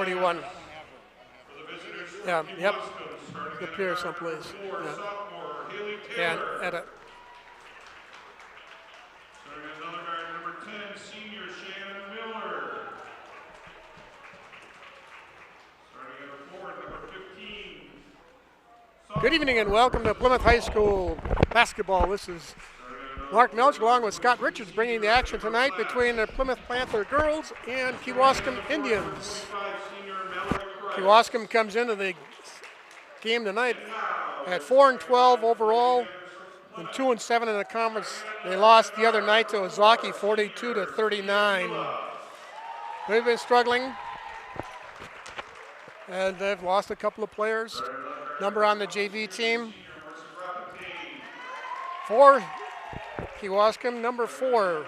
41. Yeah, yep. Up here someplace. Yeah. And at a Another guard, number 10, senior Shannon Miller. Starting at the forward, number 15. good evening and welcome to Plymouth High School basketball. This is Mark Melch along with Scott Richards bringing the action tonight between the Plymouth Panther girls and Kewaskum Indians. Kewaskum comes into the game tonight at 4-12 overall and 2-7 in the conference. They lost the other night to Ozaki 42-39. They've been struggling and they've lost a couple of players. Number on the JV team for Kewaskum, number 4,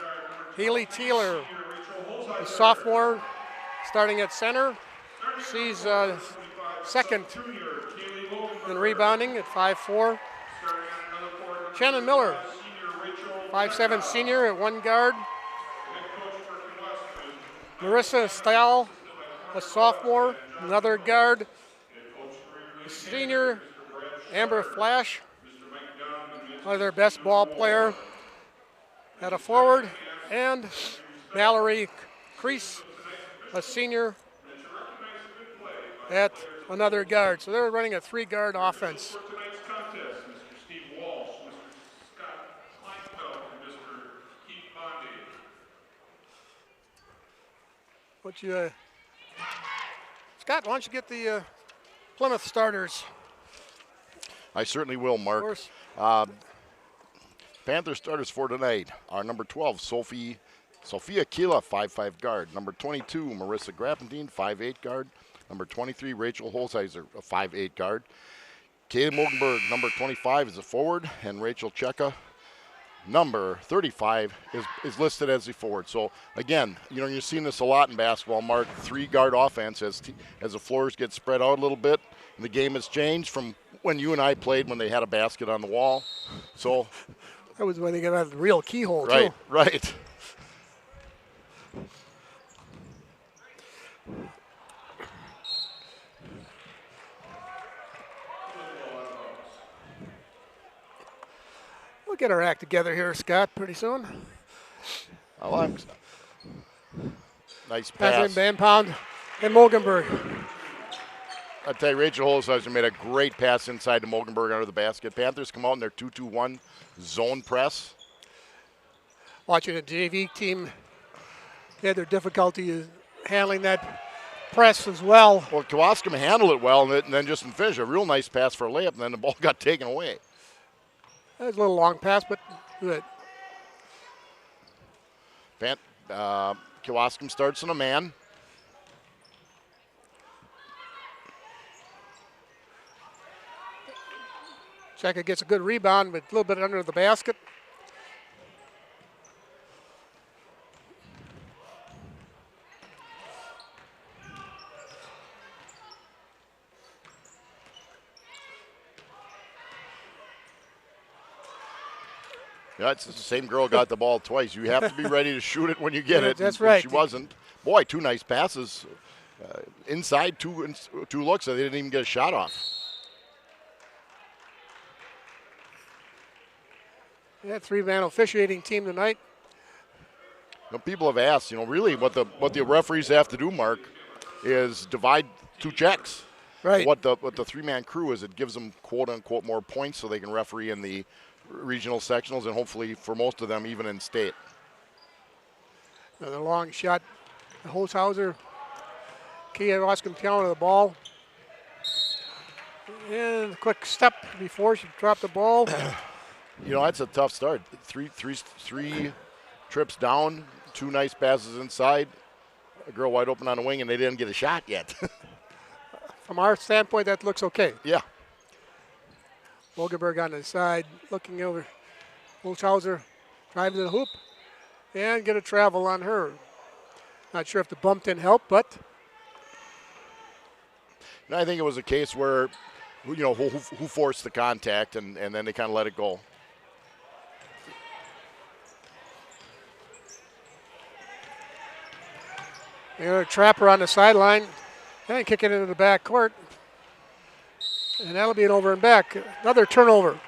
Haley Taylor, a sophomore starting at center. She's second in rebounding at 5'4". Shannon Miller, 5'7" senior at one guard. Marissa Stahl, a sophomore, another guard. Senior Amber Flash, their best ball player at a forward, and Mallory Crease, a senior at another guard. So they're running a 3-guard offense. Scott, why don't you get the Plymouth starters? I certainly will, Mark. Panther starters for tonight are number 12, Sophia Kila, 5'5" guard. Number 22, Marissa Grappentine, 5'8" guard. Number 23, Rachel Holzheiser, a 5'8" guard. Kayla Mogenberg, number 25, is a forward, and Rachel Cheka, number 35, is listed as a forward. So again, you're seeing this a lot in basketball, Mark. 3-guard offense as the floors get spread out a little bit, and the game has changed from when you and I played when they had a basket on the wall. So that was when they got out of the real keyhole, right, too. Right. We'll get our act together here, Scott, pretty soon. Well, nice pass. Passing Van Pound and Mogenberg. I tell you, Rachel Holzheiser made a great pass inside to Mogenberg under the basket. Panthers come out in their 2-2-1 zone press. Watching the JV team, they had their difficulty handling that press as well. Well, Kewaskum handled it well, and then just finished a real nice pass for a layup, and then the ball got taken away. That was a little long pass, but good. Kewaskum starts in a man. Cheka gets a good rebound, but a little bit under the basket. Yeah, it's the same girl got the ball twice. You have to be ready to shoot it when you get it. That's right. She wasn't. Boy, 2 nice passes. Inside, two looks, so they didn't even get a shot off. Yeah, 3-man officiating team tonight. People have asked, really what the referees have to do, Mark, is divide 2 checks. Right. What the 3-man crew is, it gives them quote unquote more points so they can referee in the regional sectionals and hopefully for most of them even in state. Another long shot. Holzhauser, Kewaskum counter the ball. And a quick step before she dropped the ball. That's a tough start. Three trips down, 2 nice passes inside, a girl wide open on the wing, and they didn't get a shot yet. From our standpoint, that looks okay. Yeah. Mogenberg on the side, looking over. Holzhauser driving to the hoop and get a travel on her. Not sure if the bump didn't help, but. I think it was a case where, who forced the contact, and then they kind of let it go. Trapper on the sideline And kick it into the back court. And that'll be an over and back. Another turnover.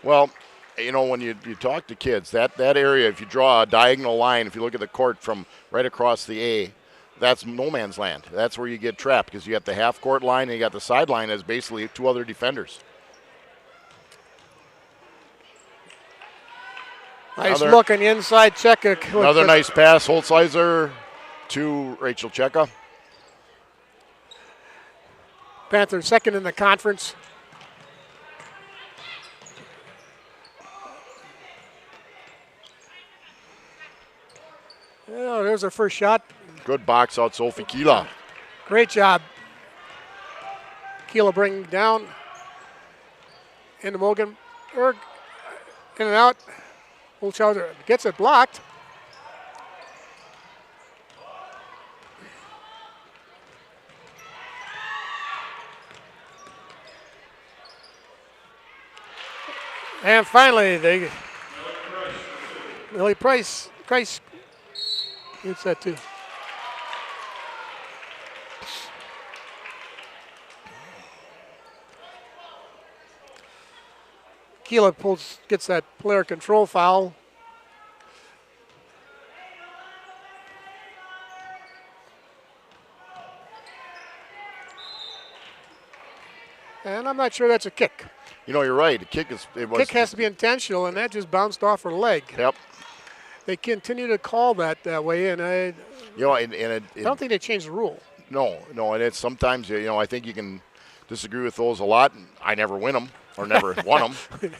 Well, you know, when you talk to kids, that area, if you draw a diagonal line, if you look at the court from right across the A, that's no man's land. That's where you get trapped because you got the half court line and you got the sideline as basically two other defenders. Nice look on the inside check. Another nice pass, Holzheiser to Rachel Cheka. Panthers second in the conference. Oh, there's our first shot. Good box out, Sophie Kila. Great job. Kila bringing down into Mogenberg. In and out. Holzhauser gets it blocked. And finally, Millie Price gets that too. Kila gets that player control foul. And I'm not sure that's a kick. You know, you're right. The kick Has to be intentional, and that just bounced off her leg. Yep. They continue to call that way, and I don't think they changed the rule. No, and it's sometimes, you know, I think you can disagree with those a lot. And I never win them or never won them.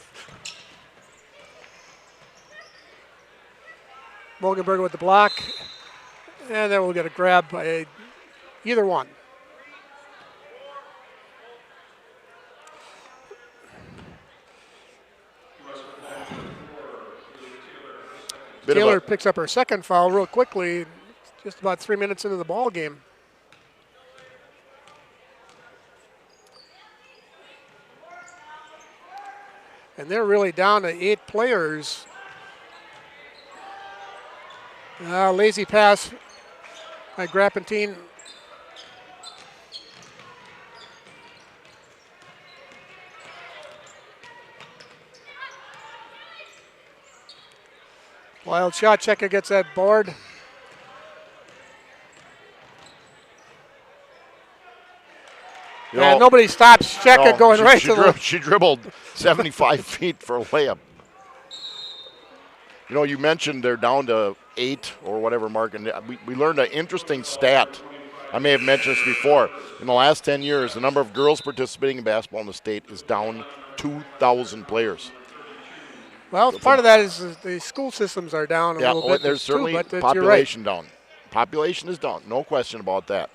Mogenberg with the block, and then we'll get a grab by either one. Taylor picks up her second foul real quickly, just about 3 minutes into the ball game. And they're really down to 8 players. Lazy pass by Grappentine. Wild shot, Cheka gets that board. And nobody stops Cheka going right to the... She dribbled 75 feet for a layup. You know, you mentioned they're down to 8 or whatever mark, and we learned an interesting stat. I may have mentioned this before. In the last 10 years, the number of girls participating in basketball in the state is down 2,000 players. Well, part of that is the school systems are down a little bit. There's certainly too, population down. Population is down, no question about that.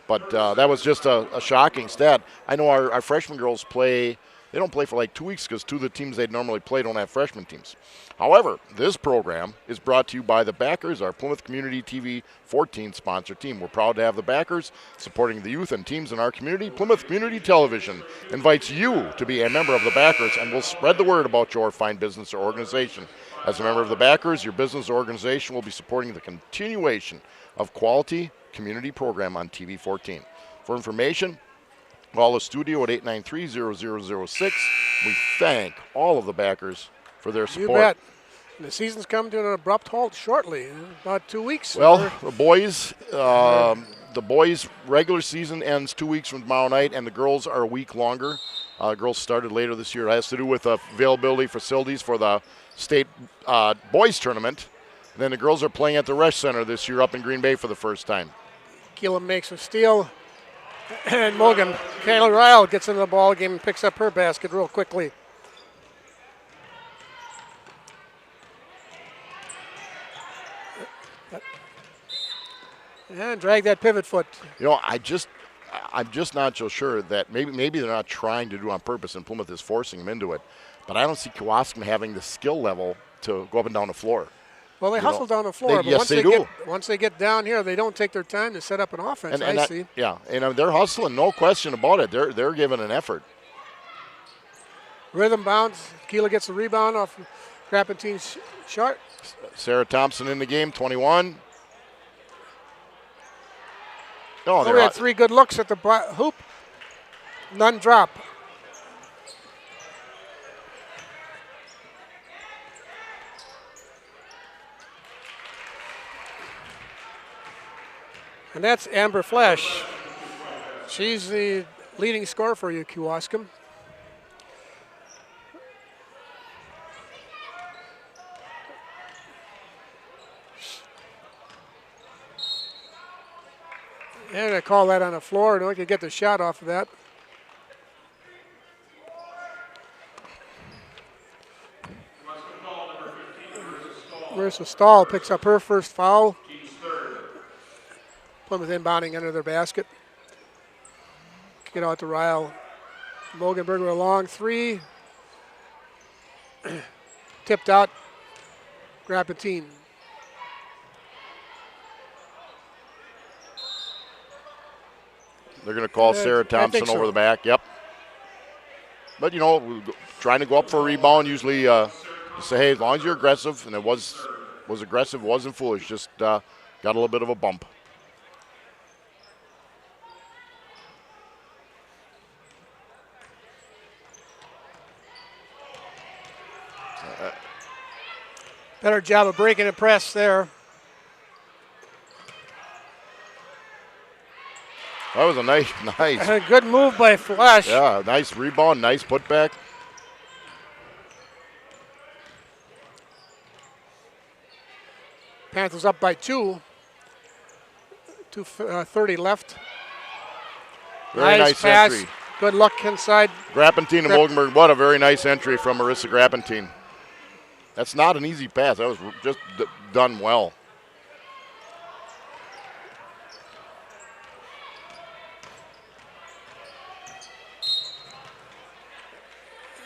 But that was just a shocking stat. I know our freshman girls play. They don't play for like 2 weeks because 2 of the teams they'd normally play don't have freshman teams. However, this program is brought to you by the Backers, our Plymouth Community TV 14 sponsor team. We're proud to have the Backers supporting the youth and teams in our community. Plymouth Community Television invites you to be a member of the Backers and will spread the word about your fine business or organization. As a member of the Backers, your business or organization will be supporting the continuation of quality community program on TV 14. For information, call the studio at 893-0006. We thank all of the Backers for their support. You bet. And the season's come to an abrupt halt shortly, in about 2 weeks. Well, the boys' regular season ends 2 weeks from tomorrow night, and the girls are a week longer. Girls started later this year. It has to do with availability facilities for the state boys tournament. And then the girls are playing at the Resch Center this year up in Green Bay for the first time. Keelan makes a steal. And Kayla Ryle gets into the ball game and picks up her basket real quickly. And drag that pivot foot. You know, I'm just not so sure that maybe they're not trying to do it on purpose and Plymouth is forcing them into it. But I don't see Kewaskum having the skill level to go up and down the floor. Well, they hustle down the floor, but once they get down here, they don't take their time to set up an offense. See. Yeah, and they're hustling, no question about it. They're giving an effort. Rhythm bounce. Keela gets the rebound off Grappentine's shot. Sarah Thompson in the game, 21. Oh, We they're had 3 good looks at the hoop. None drop. And that's Amber Flesh. She's the leading scorer for you, Kewaskum. And I call that on the floor, and we could get the shot off of that. Marissa Stahl picks up her first foul. Plymouth inbounding under their basket. Get out to Ryle. Mogenberger a long 3. Tipped out. Grapentine. They're going to call Sarah Thompson over the back. Yep. But, you know, trying to go up for a rebound, usually you say, hey, as long as you're aggressive, and it was aggressive, wasn't foolish, just got a little bit of a bump. Better job of breaking the press there. That was a nice. Good move by Flesh. Yeah, nice rebound, nice putback. Panthers up by 2. 2:30 left. Very nice pass. entry. Good luck inside. Grapentine and Mogenberg, what a very nice entry from Marissa Grapentine. That's not an easy pass. That was just done well.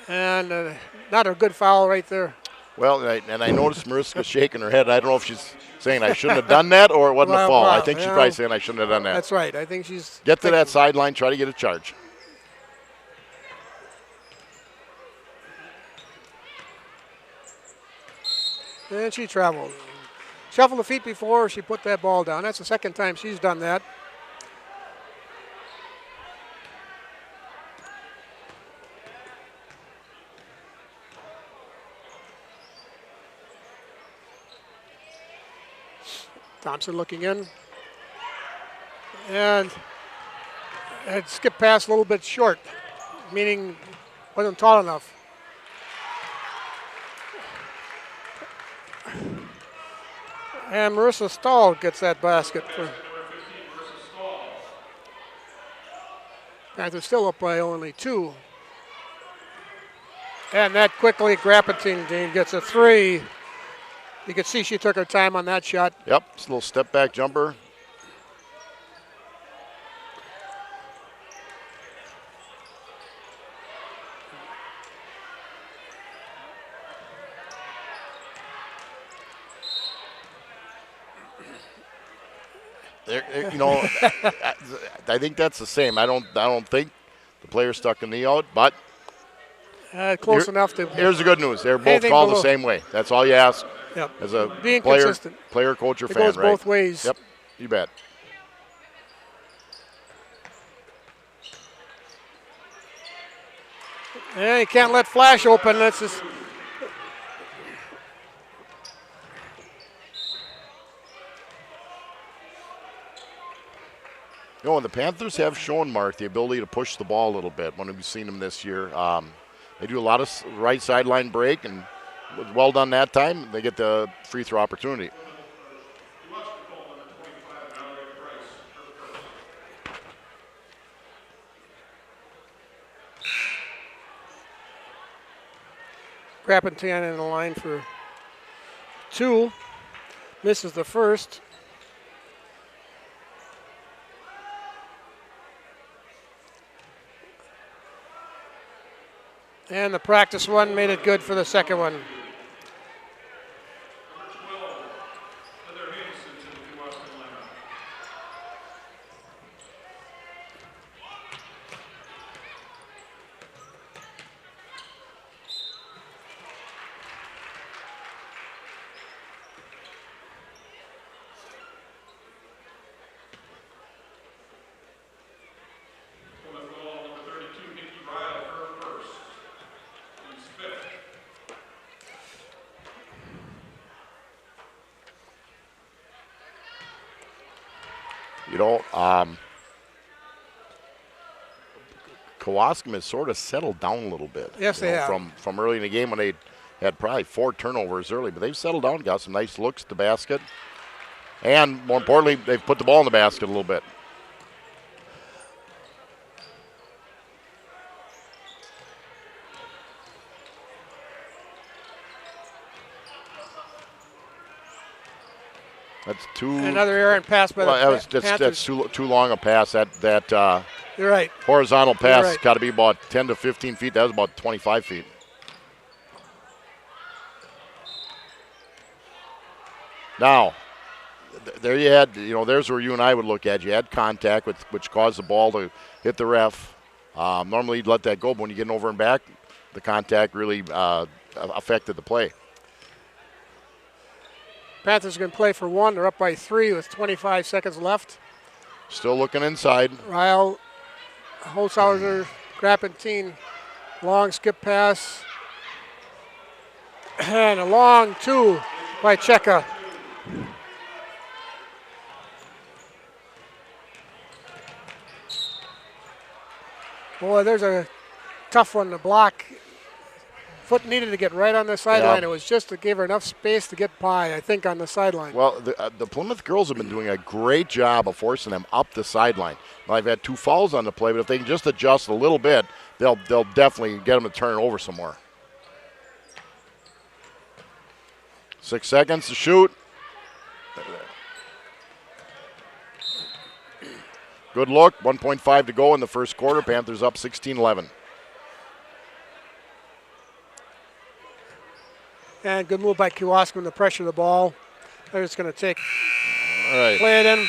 And not a good foul right there. Well, and I noticed Marissa shaking her head. I don't know if she's saying I shouldn't have done that or it wasn't a foul. I think she's probably saying I shouldn't have done that. That's right. I think she's... Get to that sideline, try to get a charge. And she traveled. Shuffled the feet before she put that ball down. That's the second time she's done that. Thompson looking in. And it skipped past a little bit short, meaning wasn't tall enough. And Marissa Stahl gets that basket. Panthers still up by only 2. And that quickly, Grapentine gets a 3. You could see she took her time on that shot. Yep, it's a little step back jumper. You know, I think that's the same. I don't think the player stuck a knee out, but close enough to. Here's the good news: they're both called the same way. That's all you ask. Yep. As a Being player, consistent. coach, or it fan, goes right? both ways. Yep, you bet. Yeah, you can't let Flash open. That's just. You know, and the Panthers have shown, Mark, the ability to push the ball a little bit when we've seen them this year. They do a lot of right sideline break, and was well done that time. They get the free throw opportunity. Grapentine in the line for 2. Misses the first. And the practice one made it good for the second one. You know, Kewaskum has sort of settled down a little bit. Yes, you they know, have. From early in the game when they had probably 4 turnovers early, but they've settled down, got some nice looks at the basket. And more importantly, they've put the ball in the basket a little bit. That's two. Another errant pass by the Panthers. That's too long a pass. That You're right. horizontal pass right. got to be about 10 to 15 feet. That was about 25 feet. Now, there you had, there's where you and I would look at. You had contact, which caused the ball to hit the ref. Normally you'd let that go, but when you get over and back, the contact really affected the play. Panthers are going to play for 1. They're up by 3 with 25 seconds left. Still looking inside. Ryle, Holzhauser, Grappentine, long skip pass. And a long 2 by Cheka. Boy, there's a tough one to block. Foot needed to get right on the sideline. Yeah. It was just to give her enough space to get by, I think, on the sideline. Well, the Plymouth girls have been doing a great job of forcing them up the sideline. Now, I've had 2 fouls on the play, but if they can just adjust a little bit, they'll definitely get them to turn it over some more. 6 seconds to shoot. Good look. 1.5 to go in the first quarter. Panthers up 16-11. And good move by Kewaskum to pressure the ball. They're just going to take, All right. play it in.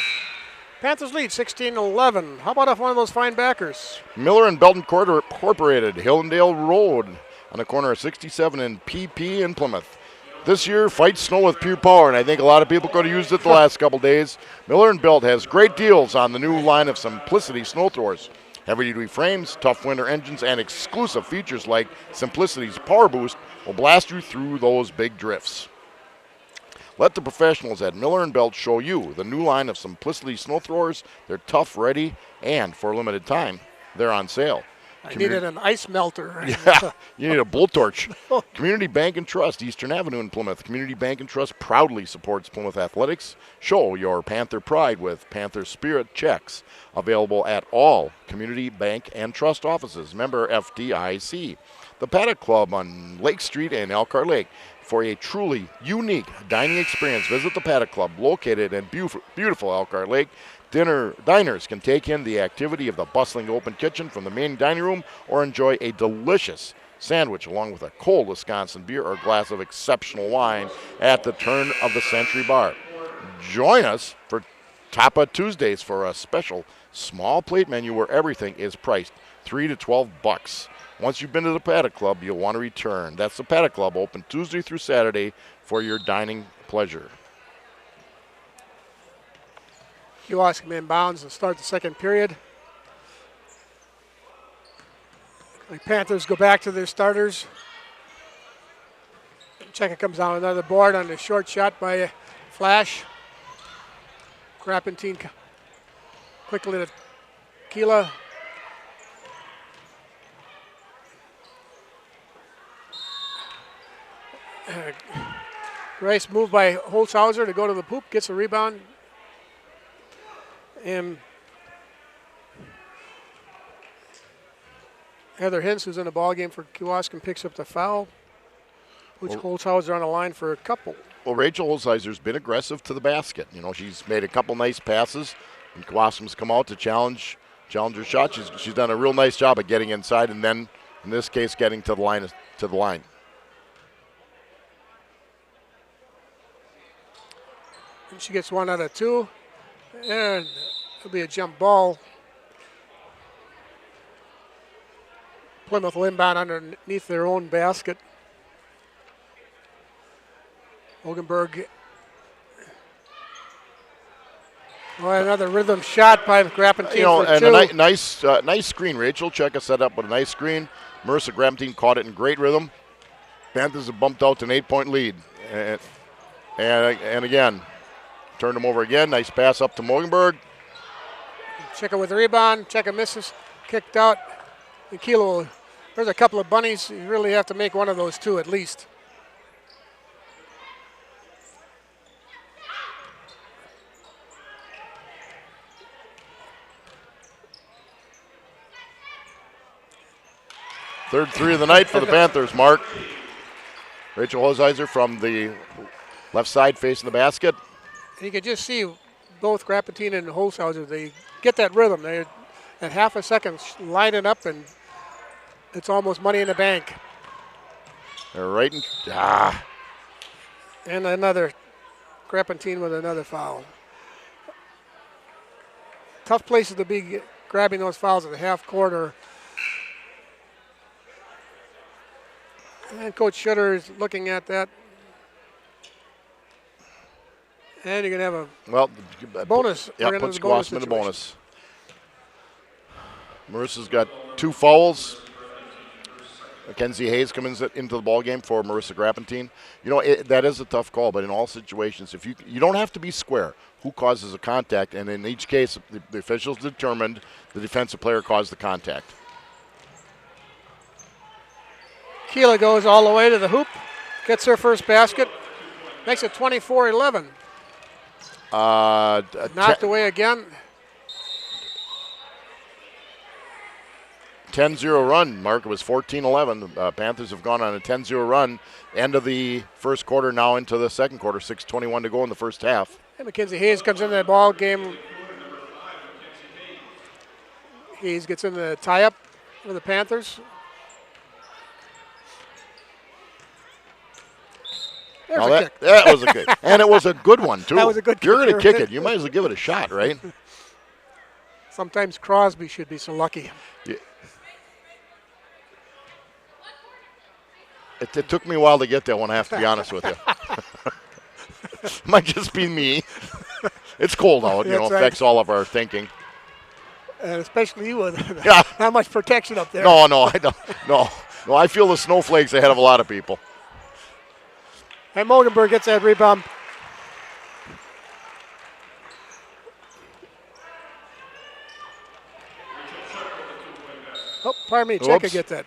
Panthers lead 16-11. How about one of those fine backers? Miller and Belton Incorporated, Hillendale Road on the corner of 67 and PP in Plymouth. This year, fight snow with pure power, and I think a lot of people could have used it the last couple days. Miller and Belt has great deals on the new line of Simplicity snow throwers. Heavy-duty frames, tough winter engines, and exclusive features like Simplicity's Power Boost will blast you through those big drifts. Let the professionals at Miller & Belt show you the new line of Simplicity snow throwers. They're tough, ready, and for a limited time, they're on sale. I needed an ice melter. Yeah, you need a blowtorch. Community Bank and Trust, Eastern Avenue in Plymouth. Community Bank and Trust proudly supports Plymouth Athletics. Show your Panther pride with Panther Spirit checks. Available at all Community Bank and Trust offices. Member FDIC. The Paddock Club on Lake Street and Elkhart Lake. For a truly unique dining experience, visit the Paddock Club located in beautiful Elkhart Lake. Diners can take in the activity of the bustling open kitchen from the main dining room or enjoy a delicious sandwich along with a cold Wisconsin beer or glass of exceptional wine at the turn of the Century Bar. Join us for Tapa Tuesdays for a special small plate menu where everything is priced $3 to $12. Once you've been to the Paddock Club, you'll want to return. That's the Paddock Club, open Tuesday through Saturday for your dining pleasure. Kewaskum inbounds to start the second period. The Panthers go back to their starters. Cheka comes down another board on the short shot by Flash. Grappentine quickly to Keela. Nice move by Holzhauser to go to the poop, gets a rebound. And Heather Hintz, who's in the ball game for Kewaskum, picks up the foul, which Holzhauser on the line for a couple. Well, Rachel Holzhauser's been aggressive to the basket. She's made a couple nice passes, and Kewaskum's come out to challenge her shot. She's done a real nice job of getting inside, and then in this case, getting to the line. And she gets 1 out of 2. And it'll be a jump ball. Plymouth will inbound underneath their own basket. Hogenberg. Another rhythm shot by Grappentine for 2. And a nice screen. Rachel Cheka set up with a nice screen. Marissa Grappentine caught it in great rhythm. Panthers have bumped out to an 8-point lead. And again, turned him over again. Nice pass up to Mogenberg. Checker with the rebound. Checker misses. Kicked out. And Kilo, there's a couple of bunnies. You really have to make one of those two at least. Third three of the night for the Panthers, Mark. Rachel Hosizer from the left side facing the basket. And you can just see both Grappentin and Holzhauser, they get that rhythm. They at half a second line it up, and it's almost money in the bank. They're right in. And another Grappentin with another foul. Tough places to be grabbing those fouls at the half quarter. And Coach Schutter is looking at that. And you're going to have a bonus. Yeah, We're gonna puts have a bonus Gwausman in the situation. bonus. Marissa's got 2 fouls. Mackenzie Hayes comes into the ball game for Marissa Grappentin. You know, that is a tough call, but in all situations, if you don't have to be square. Who causes a contact? And in each case, the officials determined the defensive player caused the contact. Keela goes all the way to the hoop, gets her first basket, makes it 24-11. Knocked away again. 10-0 run, Mark. It was 14-11. Panthers have gone on a 10-0 run. End of the first quarter, now into the second quarter. 6:21 to go in the first half. And Mackenzie Hayes comes into the ball game. Hayes gets in the tie-up for the Panthers. There's a kick. That was a kick. And it was a good one, too. That was a good You're going to kick. kick it. You might as well give it a shot, right? Sometimes Crosby should be so lucky. Yeah. It took me a while to get that one, I have to be honest with you. Might just be me. It's cold out, That's right. affects all of our thinking. And especially you with Yeah. not much protection up there. No, I don't. No, I feel the snowflakes ahead of a lot of people. And Mogenberg gets that rebound. Oh, pardon me. Checker Oops. get that.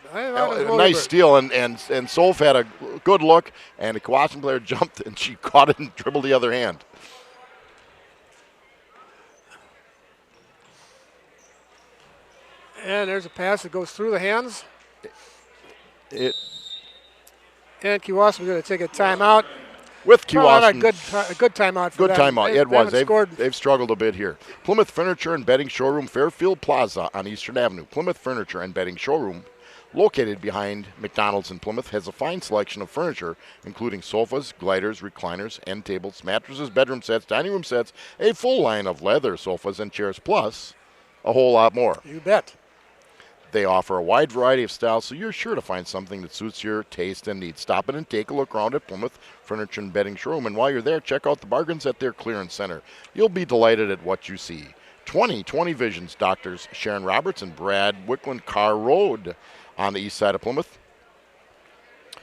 Nice steal, and Solf had a good look, and the Kewaskum player jumped, and she caught it and dribbled the other hand. And there's a pass that goes through the hands. And Kewaskum going to take a timeout. With Probably Kewaskum. a good timeout for Good them. timeout. They It was. haven't scored. They've struggled a bit here. Plymouth Furniture and Bedding Showroom, Fairfield Plaza on Eastern Avenue. Plymouth Furniture and Bedding Showroom, located behind McDonald's in Plymouth, has a fine selection of furniture, including sofas, gliders, recliners, end tables, mattresses, bedroom sets, dining room sets, a full line of leather sofas and chairs, plus a whole lot more. You bet. They offer a wide variety of styles, so you're sure to find something that suits your taste and needs. Stop in and take a look around at Plymouth Furniture and Bedding Showroom, and while you're there, check out the bargains at their clearance center. You'll be delighted at what you see. 20/20 Visions, Doctors Sharon Roberts and Brad Wickland Carr Road on the east side of Plymouth.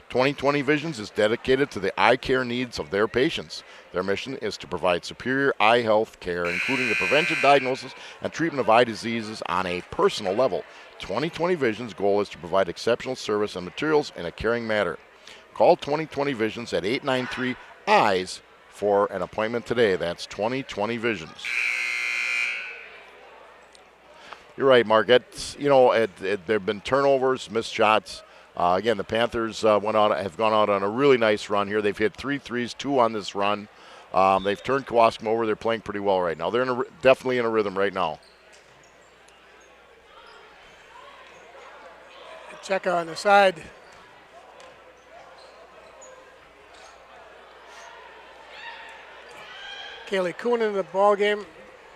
20/20 Visions is dedicated to the eye care needs of their patients. Their mission is to provide superior eye health care, including the prevention, diagnosis, and treatment of eye diseases on a personal level. 20/20 Vision's goal is to provide exceptional service and materials in a caring manner. Call 20/20 Visions at 893-EYES for an appointment today. That's 20/20 Visions. You're right, Mark. There have been turnovers, missed shots. Again, the Panthers have gone out on a really nice run here. They've hit 3 threes, 2 on this run. They've turned Kewaskum over. They're playing pretty well right now. They're definitely in a rhythm right now. Checker on the side. Kaylee Kuhn in the ball game.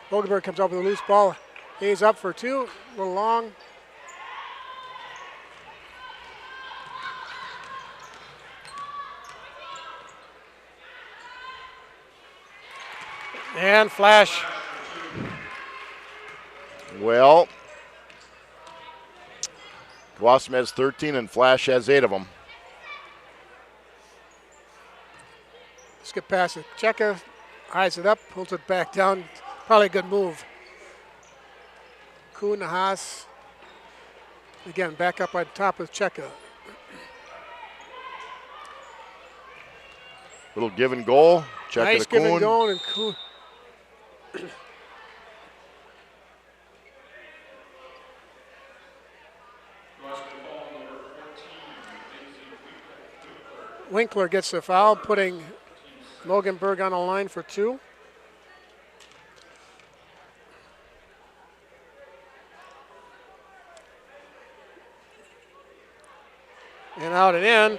Mogenberg comes up with a loose ball. Hayes up for 2. A little long. And flash. Well, Kewaskum has 13 and Flash has 8 of them. Skip past it. Checker eyes it up, pulls it back down. Probably a good move. Kuhn, Haas. Again, back up on top with Cheka. Little give and goal. Check Nice it give and Kuhn. go, and Kuhn. Winkler gets the foul, putting Loganberg on the line for 2. And out and in.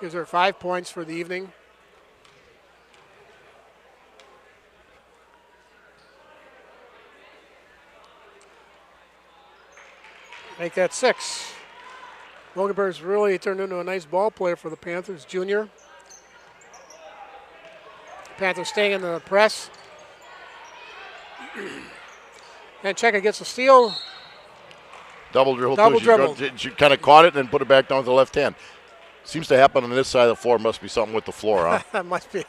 Gives her 5 points for the evening. Make that 6. Loganberg's really turned into a nice ball player for the Panthers, junior. Panthers staying in the press. And Cheka gets a steal. Double dribble. Double too. dribble. She kind of caught it and then put it back down to the left hand. Seems to happen on this side of the floor. Must be something with the floor, huh? That must be.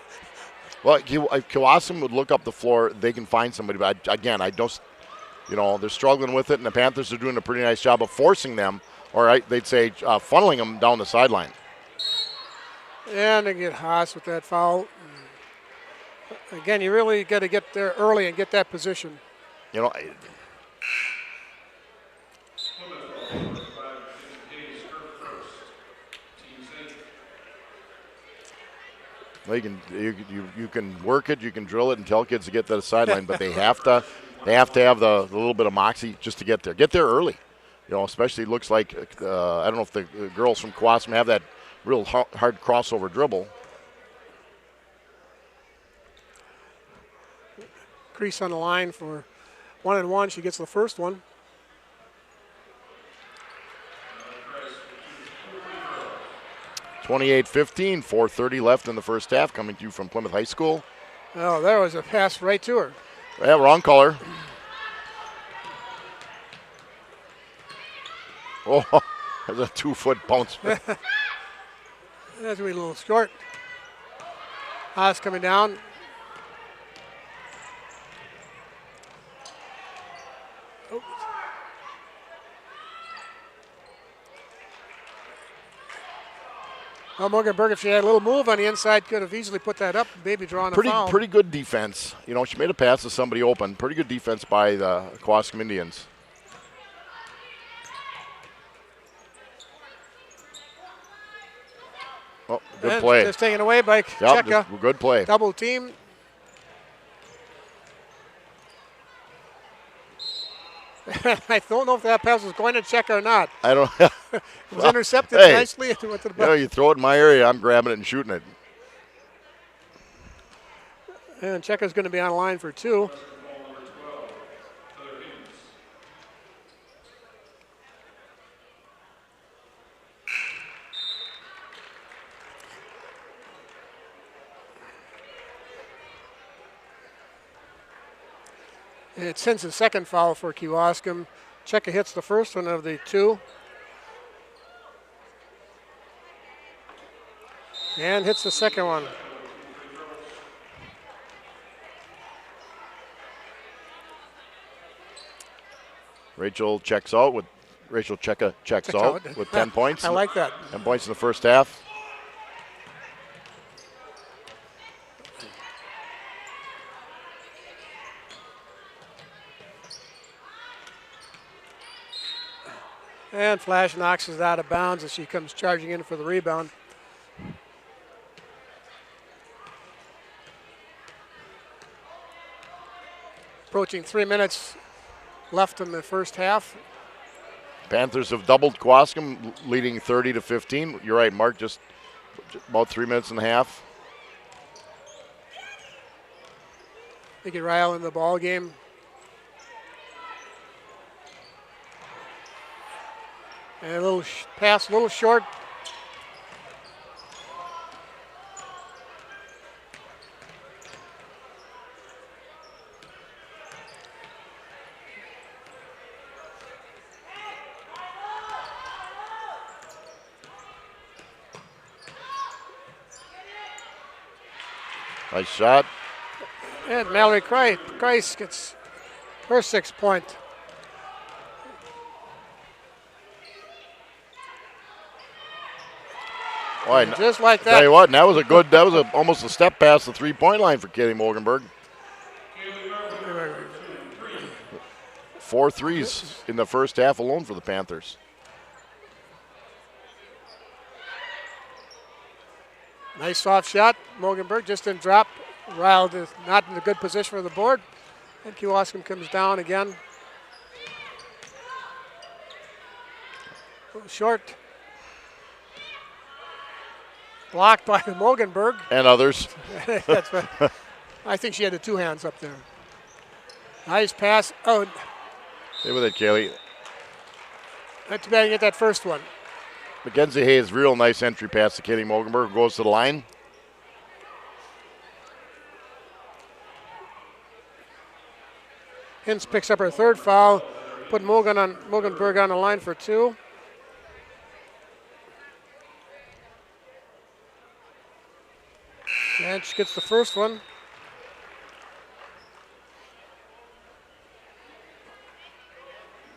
Well, if Kiwasim would look up the floor, they can find somebody. But again, I don't, they're struggling with it, and the Panthers are doing a pretty nice job of forcing them, or they'd say funneling them down the sideline. And they get Haas with that foul. Again, you really got to get there early and get that position. You can work it, you can drill it, and tell kids to get to the sideline, but they have to have the little bit of moxie just to get there. Get there early, Especially looks like I don't know if the girls from Kawasam have that real hard crossover dribble. Crease on the line for 1-and-1. She gets the first one. (28-15), 4:30 left in the first half, coming to you from Plymouth High School. Oh, there was a pass right to her. Yeah, wrong color. Oh, there's a 2-foot bounce. That's going to be a little short. Haas coming down. Oh. Well, Morganberg, if she had a little move on the inside, could have easily put that up, maybe drawing a foul. Pretty good defense. She made a pass to somebody open. Pretty good defense by the Kawasam Indians. Oh, good play. Just taken away by Cheka. Good play. Double team. I don't know if that pass was going to Cheka or not. I don't. It was intercepted nicely. And went to the you throw it in my area, I'm grabbing it and shooting it. And Cheka's going to be on line for 2. It sends a second foul for Kewaskum. Cheka hits the first one of the 2. And hits the second one. Rachel Cheka checks out with 10 points. I like that. 10 points in the first half. And Flash knocks it out of bounds as she comes charging in for the rebound. Approaching 3 minutes left in the first half. Panthers have doubled Kewaskum, leading 30-15. You're right, Mark, just about 3 minutes and a half. They get Ryle in the ball game. And a little pass, a little short. Nice shot. And Mallory Kreis gets her 6-point. Boy, Just like tell you that. what, and that was a good. That was almost a step past the 3-point line for Katie Mogenberg. 4 threes in the first half alone for the Panthers. Nice soft shot. Mogenberg just didn't drop. Ryle is not in a good position for the board. And Kewaskum comes down again. A little short. Blocked by Mogenberg. And others. That's right. I think she had the 2 hands up there. Nice pass. Oh, Stay with it, Kaylee. not too bad to get that first one. Mackenzie Hayes, real nice entry pass to Katie Mogenberg, who goes to the line. Hintz picks up her 3rd foul. Put Mogenberg on the line for 2. And she gets the first one. To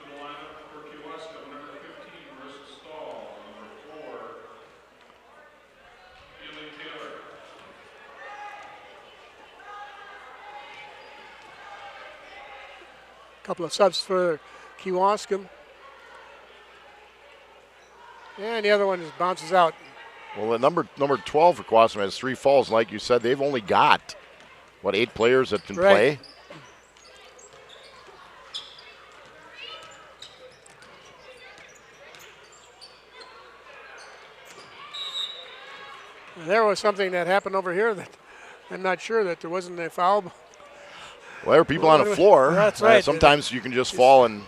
the lineup for Kewaskum, number 15, Marissa Stahl. Number 4, Haley Taylor. Couple of subs for Kewaskum. And the other one just bounces out. Well, the number 12 for Kewaskum has 3 fouls. Like you said, they've only got, 8 players that can Right. play? There was something that happened over here that I'm not sure that there wasn't a foul. Well, there are people on the floor. That's right. Sometimes you can just fall and.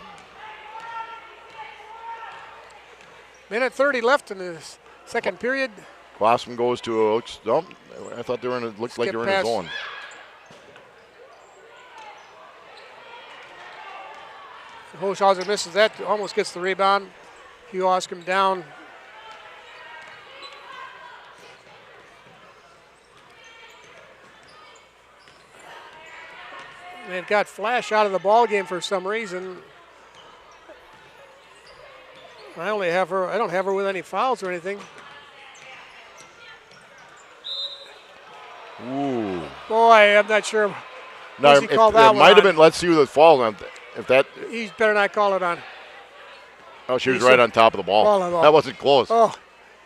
Minute 30 left in the second period. Kewaskum goes to a. Oh, I thought they were in. Looks like Skip they were in a pass. zone. Holshauser misses that, almost gets the rebound. Kewaskum down. They've got Flash out of the ball game for some reason. I don't have her with any fouls or anything. Ooh. Boy, I'm not sure. No, Does he call that it one might have on? been. Let's see who the fall. If that. He better not call it on. Oh, she was He right said- on top of the ball. Ball on ball. That wasn't close. Oh,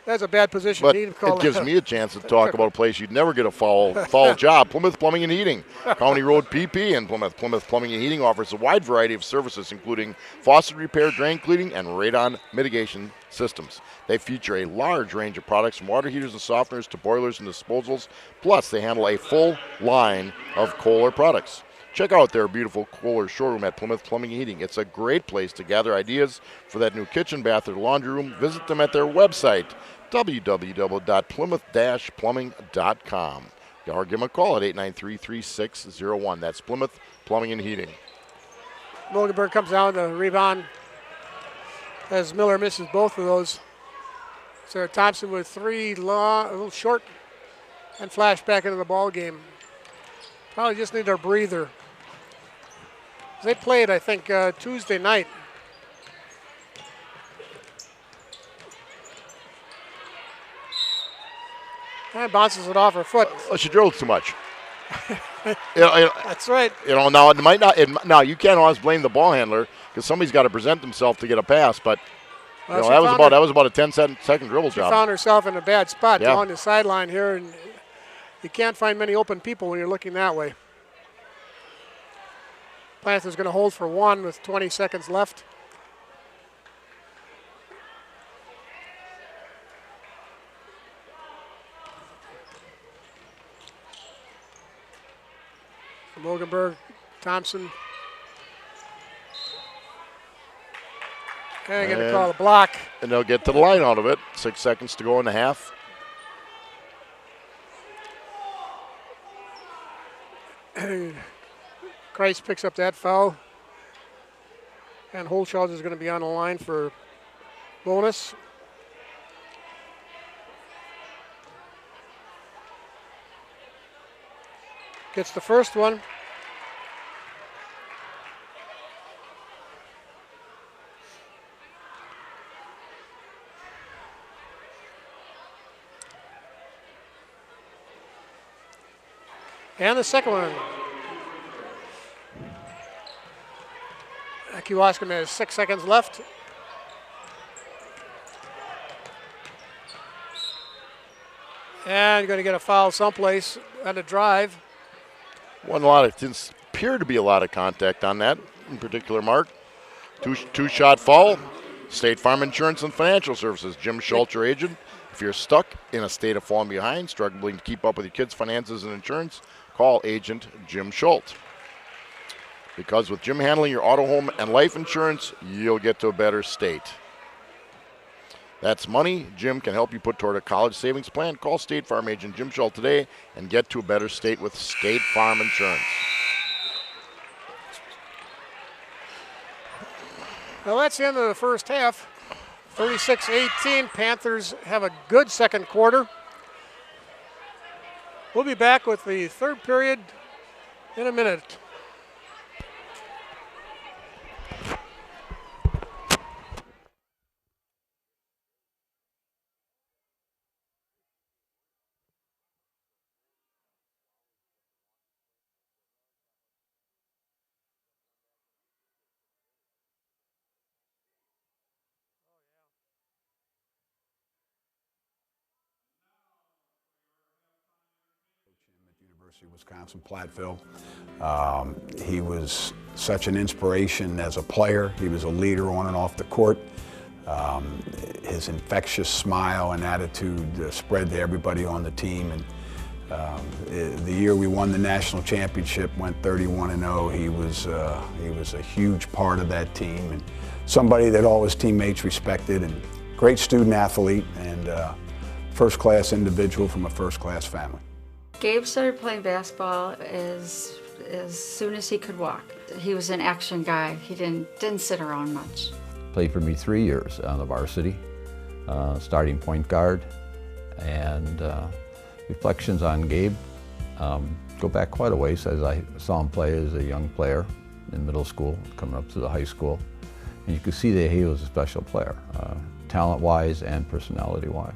that's a bad position. But He didn't call it gives that. me a chance to talk about a place you'd never get a foul job. Plymouth Plumbing and Heating, County Road PP in Plymouth. Plymouth Plumbing and Heating offers a wide variety of services, including faucet repair, drain cleaning, and radon mitigation systems. They feature a large range of products from water heaters and softeners to boilers and disposals. Plus, they handle a full line of Kohler products. Check out their beautiful Kohler showroom at Plymouth Plumbing and Heating. It's a great place to gather ideas for that new kitchen, bath, or laundry room. Visit them at their website, www.plymouth-plumbing.com. Or give them a call at 893-3601. That's Plymouth Plumbing and Heating. Mogenberg comes down the rebound as Miller misses both of those. Sarah Thompson with 3 long, a little short, and Flash back into the ball game. Probably just need their breather. They played, I think, Tuesday night. And bounces it off her foot. Oh, she drilled too much. you That's right. know, now it might not. Now you can't always blame the ball handler because somebody's got to present themselves to get a pass. But you know, She that was found about a 10-second dribble She job. found herself in a bad spot Yeah. along the sideline here, and you can't find many open people when you're looking that way. Panthers going to hold for 1 with 20 seconds left. Mogenberg, Thompson. And going to And- call a block. And they'll get to the line out of it. 6 seconds to go in the half. Kreis picks up that foul. And Holschauser is going to be on the line for bonus. Gets the first one. And the second one. Kewauskeman has 6 seconds left. And going to get a foul someplace on a drive. Didn't appear to be a lot of contact on that in particular, Mark. Two-shot foul. State Farm Insurance and Financial Services. Jim Schultz, your agent. If you're stuck in a state of falling behind, struggling to keep up with your kids' finances and insurance, call agent Jim Schultz. Because with Jim handling your auto, home, and life insurance, you'll get to a better state. That's money Jim can help you put toward a college savings plan. Call State Farm agent Jim Schultz today and get to a better state with State Farm Insurance. Well, that's the end of the first half. 36-18. Panthers have a good second quarter. We'll be back with the third period in a minute. University of Wisconsin-Platteville. He was such an inspiration as a player. He was a leader on and off the court. His infectious smile and attitude spread to everybody on the team. And the year we won the national championship, went 31-0. He was a huge part of that team and somebody that all his teammates respected. And great student athlete and first-class individual from a first-class family. Gabe started playing basketball as soon as he could walk. He was an action guy. He didn't sit around much. Played for me 3 years on the varsity, starting point guard. And reflections on Gabe go back quite a ways, as I saw him play as a young player in middle school, coming up to the high school. And you could see that he was a special player, talent-wise and personality-wise.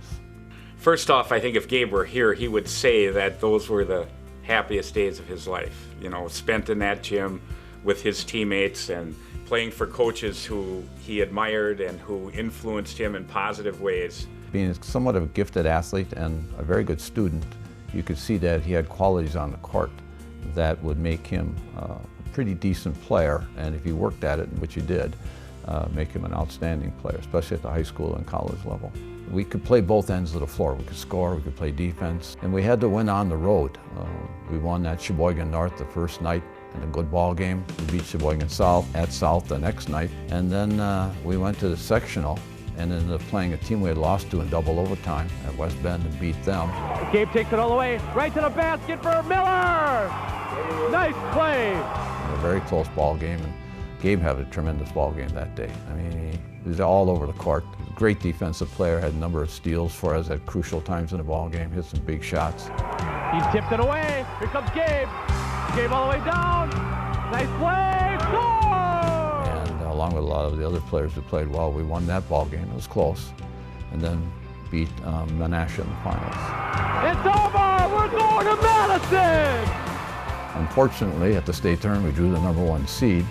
First off, I think if Gabe were here, he would say that those were the happiest days of his life. You know, spent in that gym with his teammates and playing for coaches who he admired and who influenced him in positive ways. Being somewhat of a gifted athlete and a very good student, you could see that he had qualities on the court that would make him a pretty decent player, and if he worked at it, which he did, make him an outstanding player, especially at the high school and college level. We could play both ends of the floor. We could score, we could play defense, and we had to win on the road. We won at Sheboygan North the first night in a good ball game. We beat Sheboygan South at South the next night, and then we went to the sectional and ended up playing a team we had lost to in double overtime at West Bend and beat them. Gabe takes it all the way, right to the basket for Miller! Nice play! A very close ball game, and Gabe had a tremendous ball game that day. I mean, he was all over the court. Great defensive player, had a number of steals for us at crucial times in the ball game, hit some big shots. He tipped it away. Here comes Gabe. Gabe all the way down. Nice play. Score! And along with a lot of the other players who played well, we won that ball game. It was close. And then beat Menasha in the finals. It's over. We're going to Madison. Unfortunately, at the state tournament, we drew the #1 seed,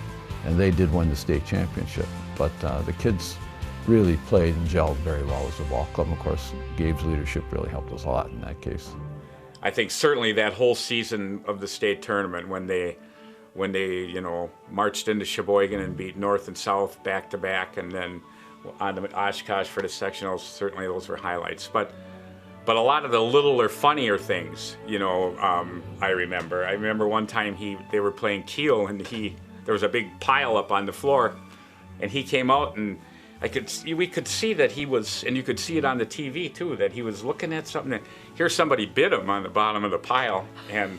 and they did win the state championship. But the kids really played and gelled very well as a ball club. Of course, Gabe's leadership really helped us a lot in that case. I think certainly that whole season of the state tournament when they marched into Sheboygan and beat North and South back to back, and then on to Oshkosh for the sectionals, certainly those were highlights. But a lot of the littler, funnier things, I remember one time they were playing Kiel, and there was a big pile up on the floor, and he came out, and we could see that he was, and you could see it on the TV too, that he was looking at something, and here somebody bit him on the bottom of the pile, and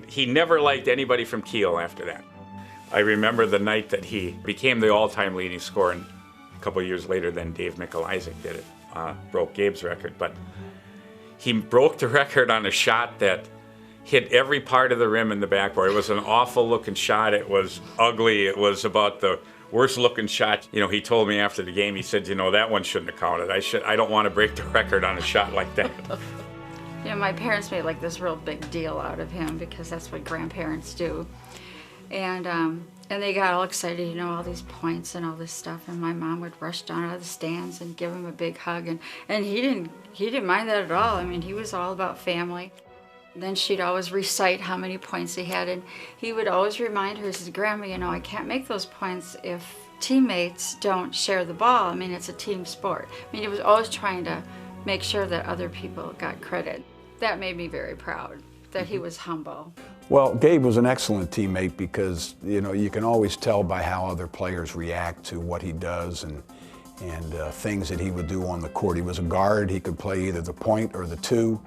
he never liked anybody from Kiel after that. I remember the night that he became the all-time leading scorer, and a couple of years later then Dave Michael-Isaac did it, broke Gabe's record, but he broke the record on a shot that hit every part of the rim in the backboard. It was an awful looking shot. It was ugly. It was about the worst looking shot. You know, he told me after the game, he said, you know, that one shouldn't have counted. I don't want to break the record on a shot like that. You know, my parents made like this real big deal out of him because that's what grandparents do. And they got all excited, you know, all these points and all this stuff. And my mom would rush down out of the stands and give him a big hug. And he didn't mind that at all. I mean, he was all about family. Then she'd always recite how many points he had, and he would always remind her, he says, Grandma, you know, I can't make those points if teammates don't share the ball. I mean, it's a team sport. I mean, he was always trying to make sure that other people got credit. That made me very proud, that he was humble. Well, Gabe was an excellent teammate because, you know, you can always tell by how other players react to what he does and things that he would do on the court. He was a guard. He could play either the point or the two.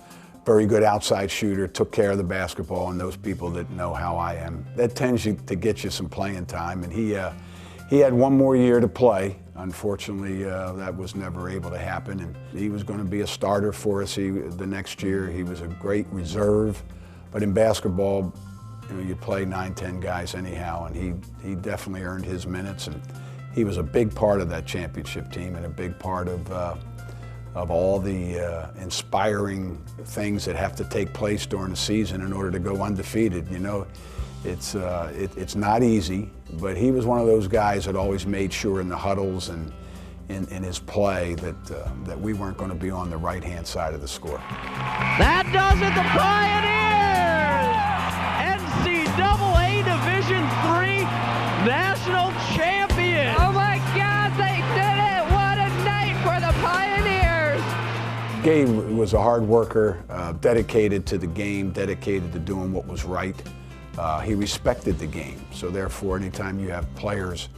Very good outside shooter, took care of the basketball, and those people that know how I am, that tends to get you some playing time. And he had one more year to play. Unfortunately, that was never able to happen, and he was going to be a starter for us the next year. He was a great reserve, but in basketball, you know, you play 9, 10 guys anyhow, and he definitely earned his minutes, and he was a big part of that championship team and a big part of all the inspiring things that have to take place during the season in order to go undefeated. You know, it's not easy, but he was one of those guys that always made sure in the huddles and in his play that we weren't going to be on the right-hand side of the score. That does it, the Pioneers! NCAA Division III National Champions! Oh my God, they did it! What a night for the Pioneers! Gabe was a hard worker, dedicated to the game, dedicated to doing what was right. He respected the game, so therefore anytime you have players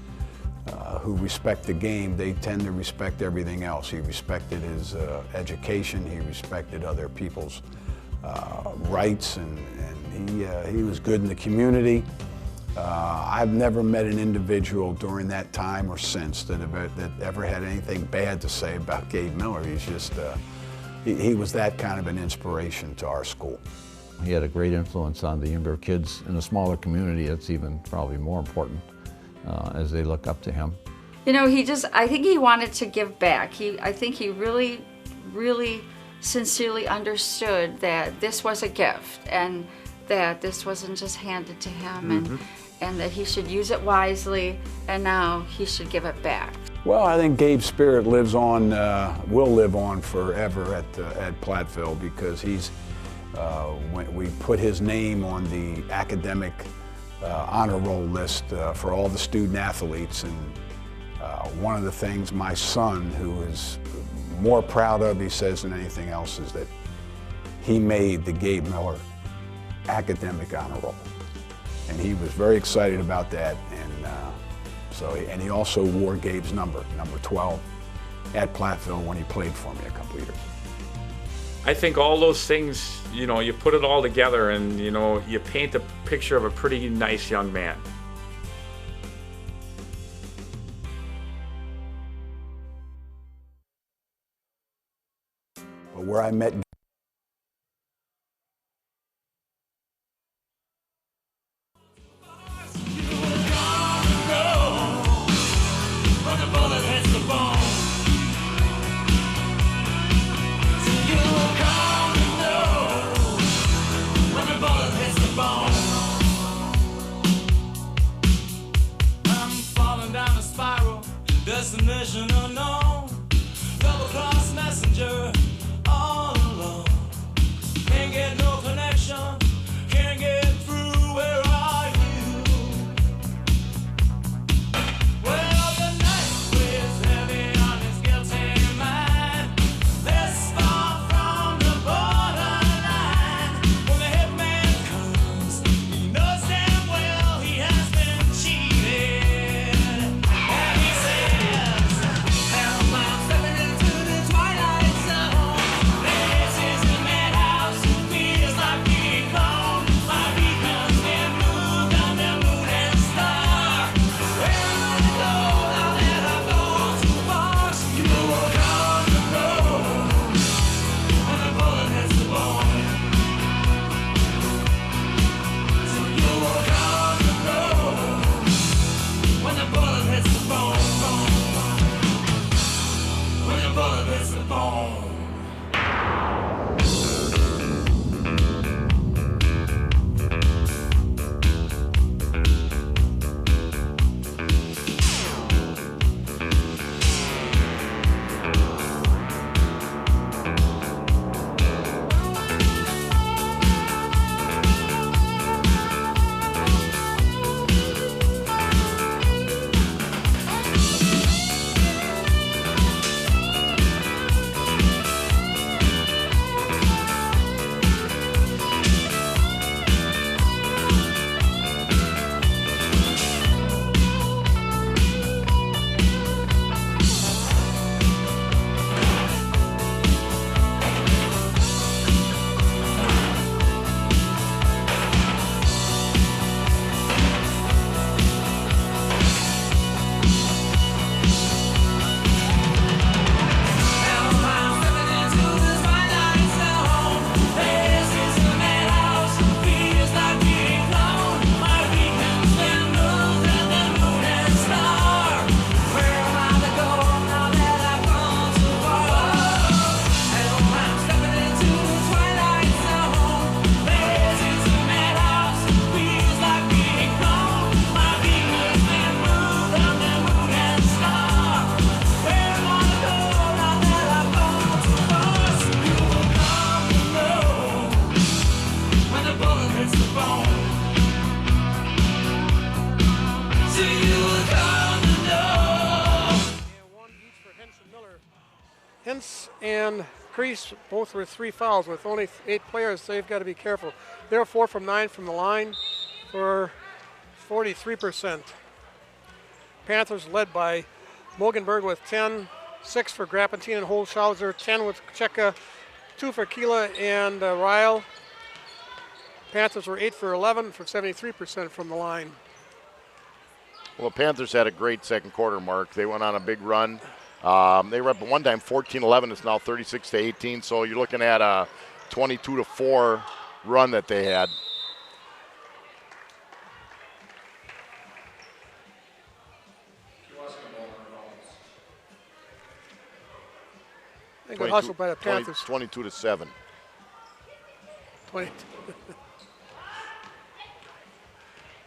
who respect the game, they tend to respect everything else. He respected his education, he respected other people's rights, and he was good in the community. I've never met an individual during that time or since that ever had anything bad to say about Gabe Miller. He's just, he was that kind of an inspiration to our school. He had a great influence on the younger kids in a smaller community. It's even probably more important as they look up to him. You know, I think he wanted to give back. I think he really, really sincerely understood that this was a gift and that this wasn't just handed to him, and that he should use it wisely, and now he should give it back. Well, I think Gabe's spirit lives on, will live on forever at Platteville, because when we put his name on the academic honor roll list for all the student athletes, and one of the things my son, who is more proud of, he says, than anything else, is that he made the Gabe Miller academic honor roll, and he was very excited about that. And he also wore Gabe's number 12, at Platteville when he played for me a couple of years. I think all those things, you know, you put it all together and, you know, you paint a picture of a pretty nice young man. But where I met destination unknown, double-cross messenger, all alone. Can't get no connection, can't get through, where are you? Well, the night weighs heavy on his guilty mind, this far from the borderline. When the hitman comes, he knows damn well he has been cheated. And he says, Hintz and Kreese both with 3 fouls. With only 8 players, they've got to be careful. They're 4 from 9 from the line for 43%. Panthers led by Mogenberg with 10, 6 for Grappentine and Holshauser, 10 with Cheka, 2 for Kila and Ryle. Panthers were 8 for 11 for 73% from the line. Well, the Panthers had a great second quarter, Mark. They went on a big run. They were up at one time 14-11. It's now 36-18. So you're looking at a 22-4 run that they had. They got hustled by the Panthers. 22-7. 20.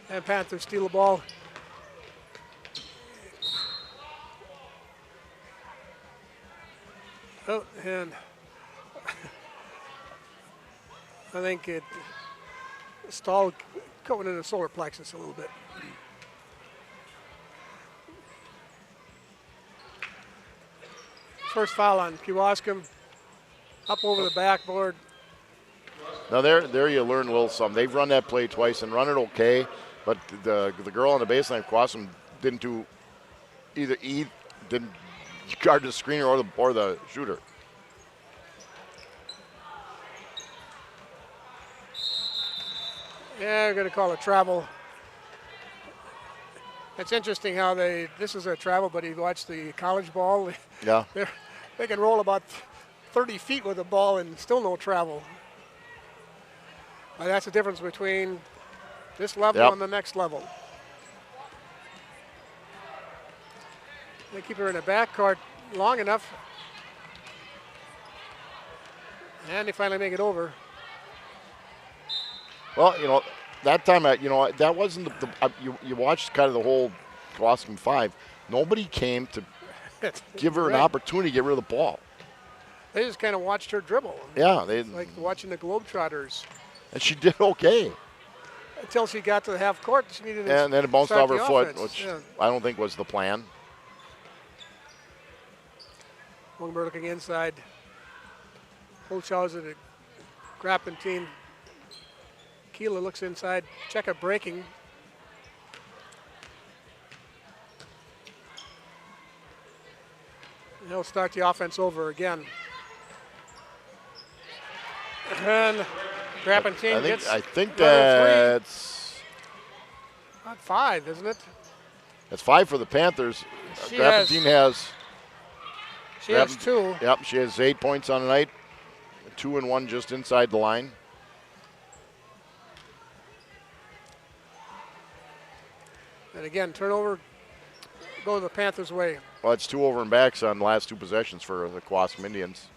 And Panthers steal the ball. Oh, and I think it stalled going in the solar plexus a little bit. First foul on Kewaskum. Up over the backboard. Now there you learn a little something. They've run that play twice and run it okay, but the girl on the baseline, Kewaskum, didn't guard the screener or the shooter. Yeah, we're going to call it travel. It's interesting how this is a travel, but you watch the college ball. Yeah. They can roll about 30 feet with the ball and still no travel. That's the difference between this level and the next level. They keep her in the backcourt long enough. And they finally make it over. Well, you know, that time, that wasn't you watched kind of the whole Kewaskum 5. Nobody came to give her an opportunity to get rid of the ball. They just kind of watched her dribble. Yeah. Like watching the Globetrotters. And she did okay. Until she got to the half court, she needed to and then it bounced off her foot, offense. which I don't think was the plan. Mogenberg looking inside. Holshauser to Grappentine. Keela looks inside. Cheka breaking. And he'll start the offense over again. And Grappentine gets I think another that's three. Not 5, isn't it? That's 5 for the Panthers. She Grappentine has 2. Yep, she has 8 points on the night. 2 and 1 just inside the line. And again, turnover go the Panthers' way. Well, it's 2 over and backs on the last 2 possessions for the Kewaskum Indians.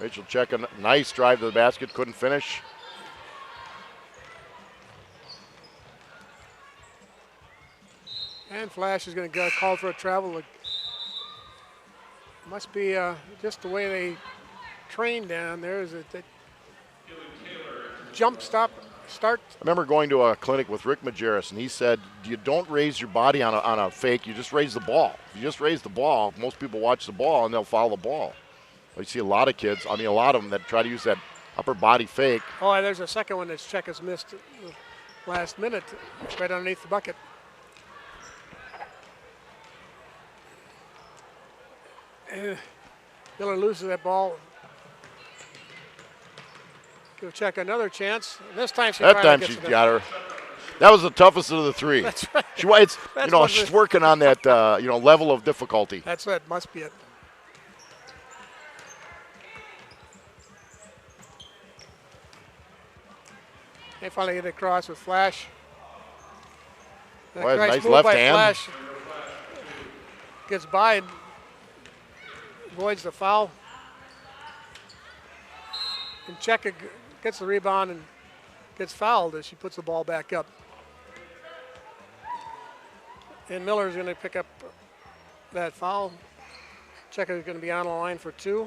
Rachel Cheka, nice drive to the basket, couldn't finish. And Flash is going to call for a travel. It must be just the way they train down there. Is it that jump, stop, start? I remember going to a clinic with Rick Majerus, and he said, you don't raise your body on a fake, you just raise the ball. If you just raise the ball, most people watch the ball and they'll follow the ball. You see a lot of kids, a lot of them that try to use that upper body fake. Oh, and there's a second one that Cheka's missed last minute, right underneath the bucket. Miller loses that ball. Give Cheka another chance. And this time she got her. That was the toughest of the 3. That's right. She's working on that level of difficulty. That's it. Must be it. They finally get across with Flash. Well, nice move left by hand. Flash. Gets by and avoids the foul. And Cheka gets the rebound and gets fouled as she puts the ball back up. And Miller's going to pick up that foul. Cheka is going to be on the line for 2.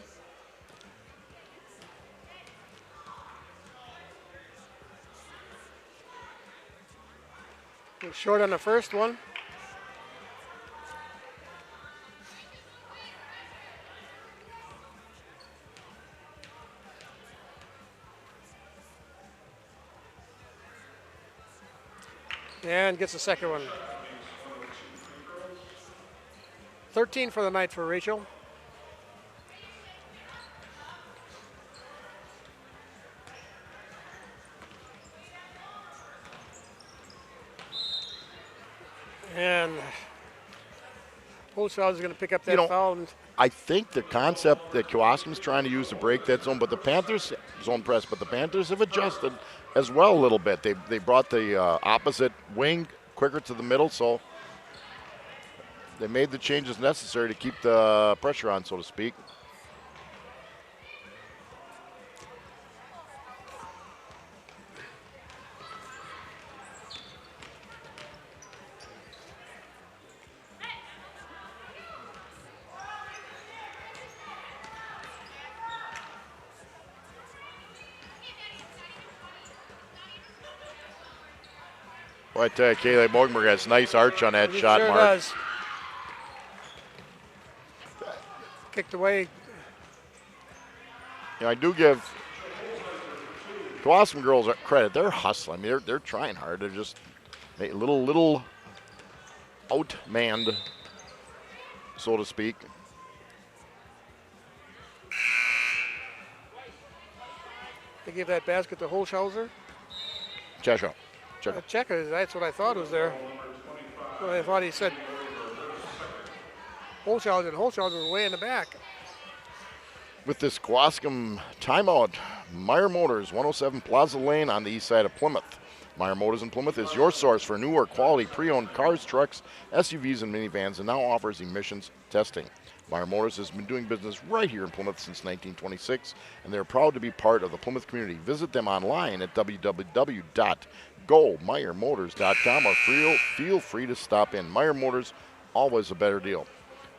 Was short on the first one. And gets the second one. 13 for the night for Rachel. And Holzhauser is going to pick up that foul. And I think the concept that Kewaskum's trying to use to break that zone, but the Panthers zone press, but the Panthers have adjusted as well a little bit. They brought the opposite wing quicker to the middle, so they made the changes necessary to keep the pressure on, so to speak. Well, I tell you, Kaylee Mogenberg has nice arch on that he shot, sure Mark. does. Kicked away. You know, I do give Kewaskum girls credit. They're hustling. I mean, they're trying hard. They're just a little outmanned, so to speak. They gave that basket to Holzhauser. Cheshire. Checker, that's what I thought was there. Well, I thought he said Holzhauser, and Holzhauser was way in the back. With this Kewaskum timeout, Meyer Motors, 107 Plaza Lane on the east side of Plymouth. Meyer Motors in Plymouth is your source for newer quality pre-owned cars, trucks, SUVs, and minivans, and now offers emissions testing. Meyer Motors has been doing business right here in Plymouth since 1926, and they're proud to be part of the Plymouth community. Visit them online at www.gomeyermotors.com or feel free to stop in. Meyer Motors, always a better deal.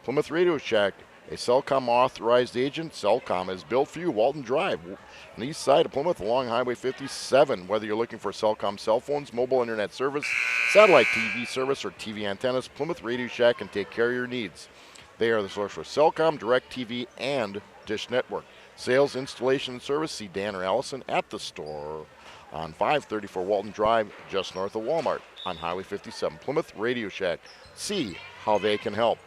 Plymouth Radio Shack, a Cellcom authorized agent. Cellcom is built for you. Walton Drive, on the east side of Plymouth along Highway 57. Whether you're looking for Cellcom cell phones, mobile internet service, satellite TV service, or TV antennas, Plymouth Radio Shack can take care of your needs. They are the source for Cellcom, DirecTV, and Dish Network. Sales, installation, and service. See Dan or Allison at the store on 534 Walton Drive, just north of Walmart on Highway 57. Plymouth Radio Shack. See how they can help.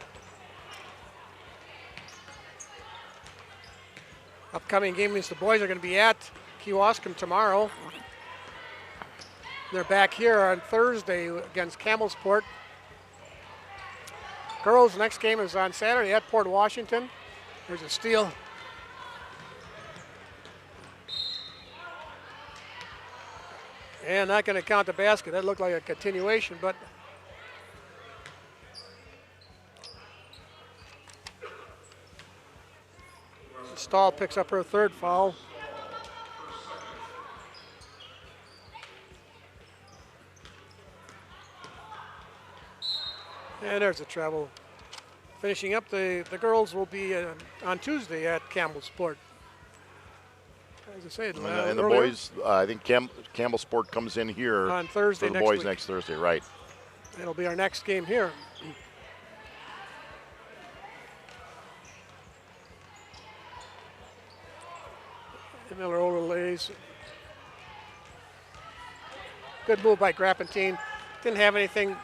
Upcoming game means the boys are going to be at Kewaskum tomorrow. They're back here on Thursday against Campbellsport. Girls' next game is on Saturday at Port Washington. There's a steal. And not going to count the basket. That looked like a continuation, but Stahl picks up her third foul. And there's a travel. Finishing up, the girls will be on Tuesday at Campbellsport. As I said, And the boys, I think Campbellsport comes in here on Thursday for the next boys week. next Thursday, right? That'll be our next game here. The Miller overlays. Good move by Grappentine. Didn't have anything.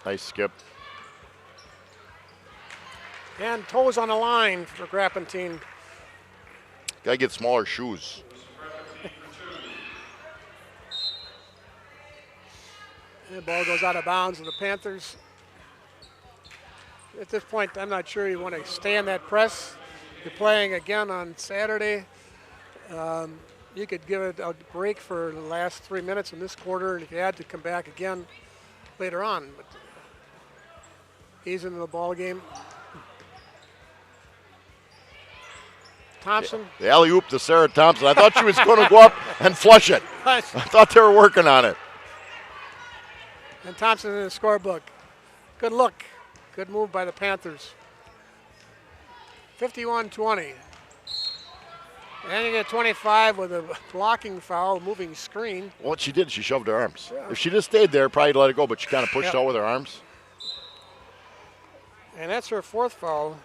Nice skip. And toes on the line for Grappentine. Gotta get smaller shoes. And the ball goes out of bounds to the Panthers. At this point, I'm not sure you want to stay in that press. You're playing again on Saturday. You could give it a break for the last 3 minutes in this quarter, and if you had to come back again later on. But he's into the ball game. Thompson. The alley-oop to Sarah Thompson. I thought she was going to go up and flush it. I thought they were working on it. And Thompson in the scorebook. Good look. Good move by the Panthers. 51-20. And you get 25 with a blocking foul, moving screen. What she did, she shoved her arms. If she just stayed there, probably let it go, but she kind of pushed Yep. out with her arms. And that's her 4th foul.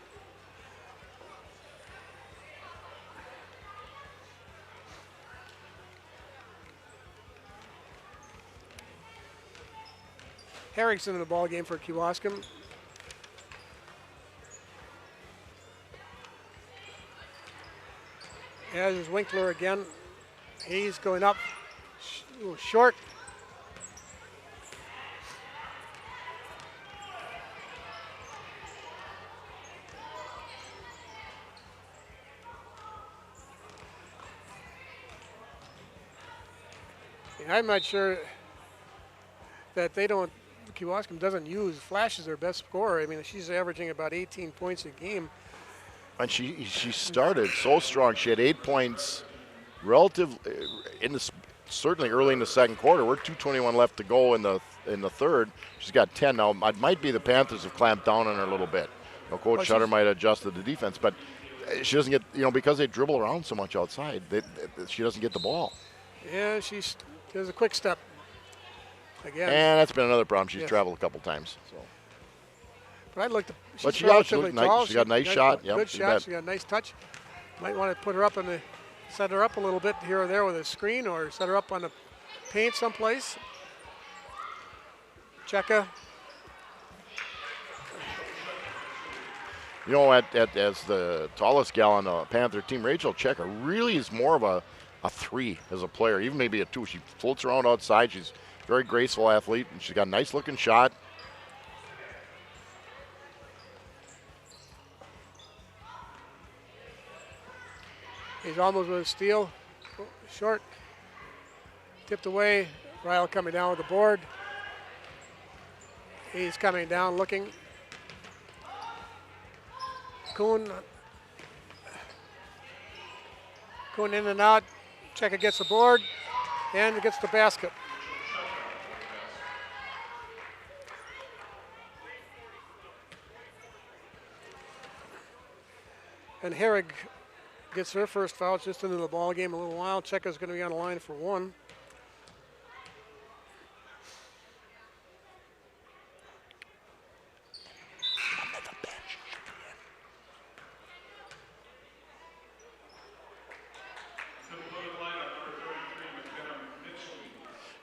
Herrick's in the ball game for Kewaskum. As is Winkler again. He's going up short. And I'm not sure that they don't, Kewaskum doesn't use Flash as their best scorer. I mean, she's averaging about 18 points a game. And she started so strong. She had 8 points relative certainly early in the second quarter. We're 2:21 left to go in the third. She's got 10 now. It might be the Panthers have clamped down on her a little bit. Coach Well, Shutter might have adjusted the defense, but she doesn't get, because they dribble around so much outside, she doesn't get the ball. Yeah, she does a quick step again. And that's been another problem. She's Yes. traveled a couple times. So. But I looked. But She's she got relatively nice- tall. she got a nice shot. Yep, Good you shot. bet. She got a nice touch. Might want to put her up set her up a little bit here or there with a screen, or set her up on the paint someplace. Cheka. As the tallest gal on the Panther team, Rachel Checker really is more of a 3 as a player, even maybe a 2. She floats around outside. She's a very graceful athlete, and she's got a nice looking shot. He's almost with a steal. Short. Tipped away. Ryle coming down with the board. He's coming down looking. Kuhn in and out. Cheka gets the board and gets the basket. And Herrig gets her first foul. It's just into the ball game a little while. Cheka's going to be on the line for 1.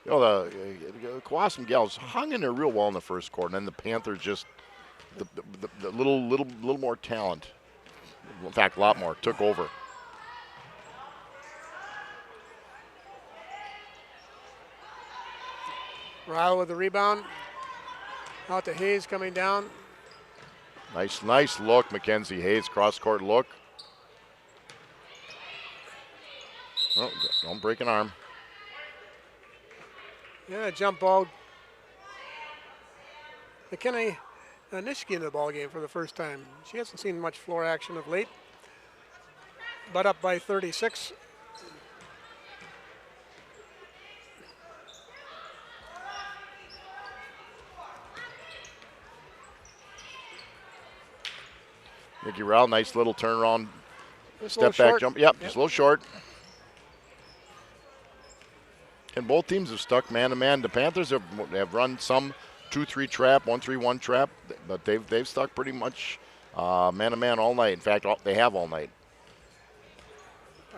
The Kewaskum gals hung in there real well in the first quarter, and then the Panthers just the little more talent. In fact, a lot more took over. Ryle with the rebound. Out to Hayes coming down. Nice look, Mackenzie Hayes, cross-court look. Oh, don't break an arm. Yeah, jump ball. McKenna Nishiki in the ball game for the first time. She hasn't seen much floor action of late, but up by 36. Nikki Rowell, nice little turnaround, Just a step little back short. jump. Yep, just a little short. And both teams have stuck man-to-man. The Panthers have run some 2-3 trap, 1-3-1 trap, but they've stuck pretty much man-to-man all night. In fact, they have all night.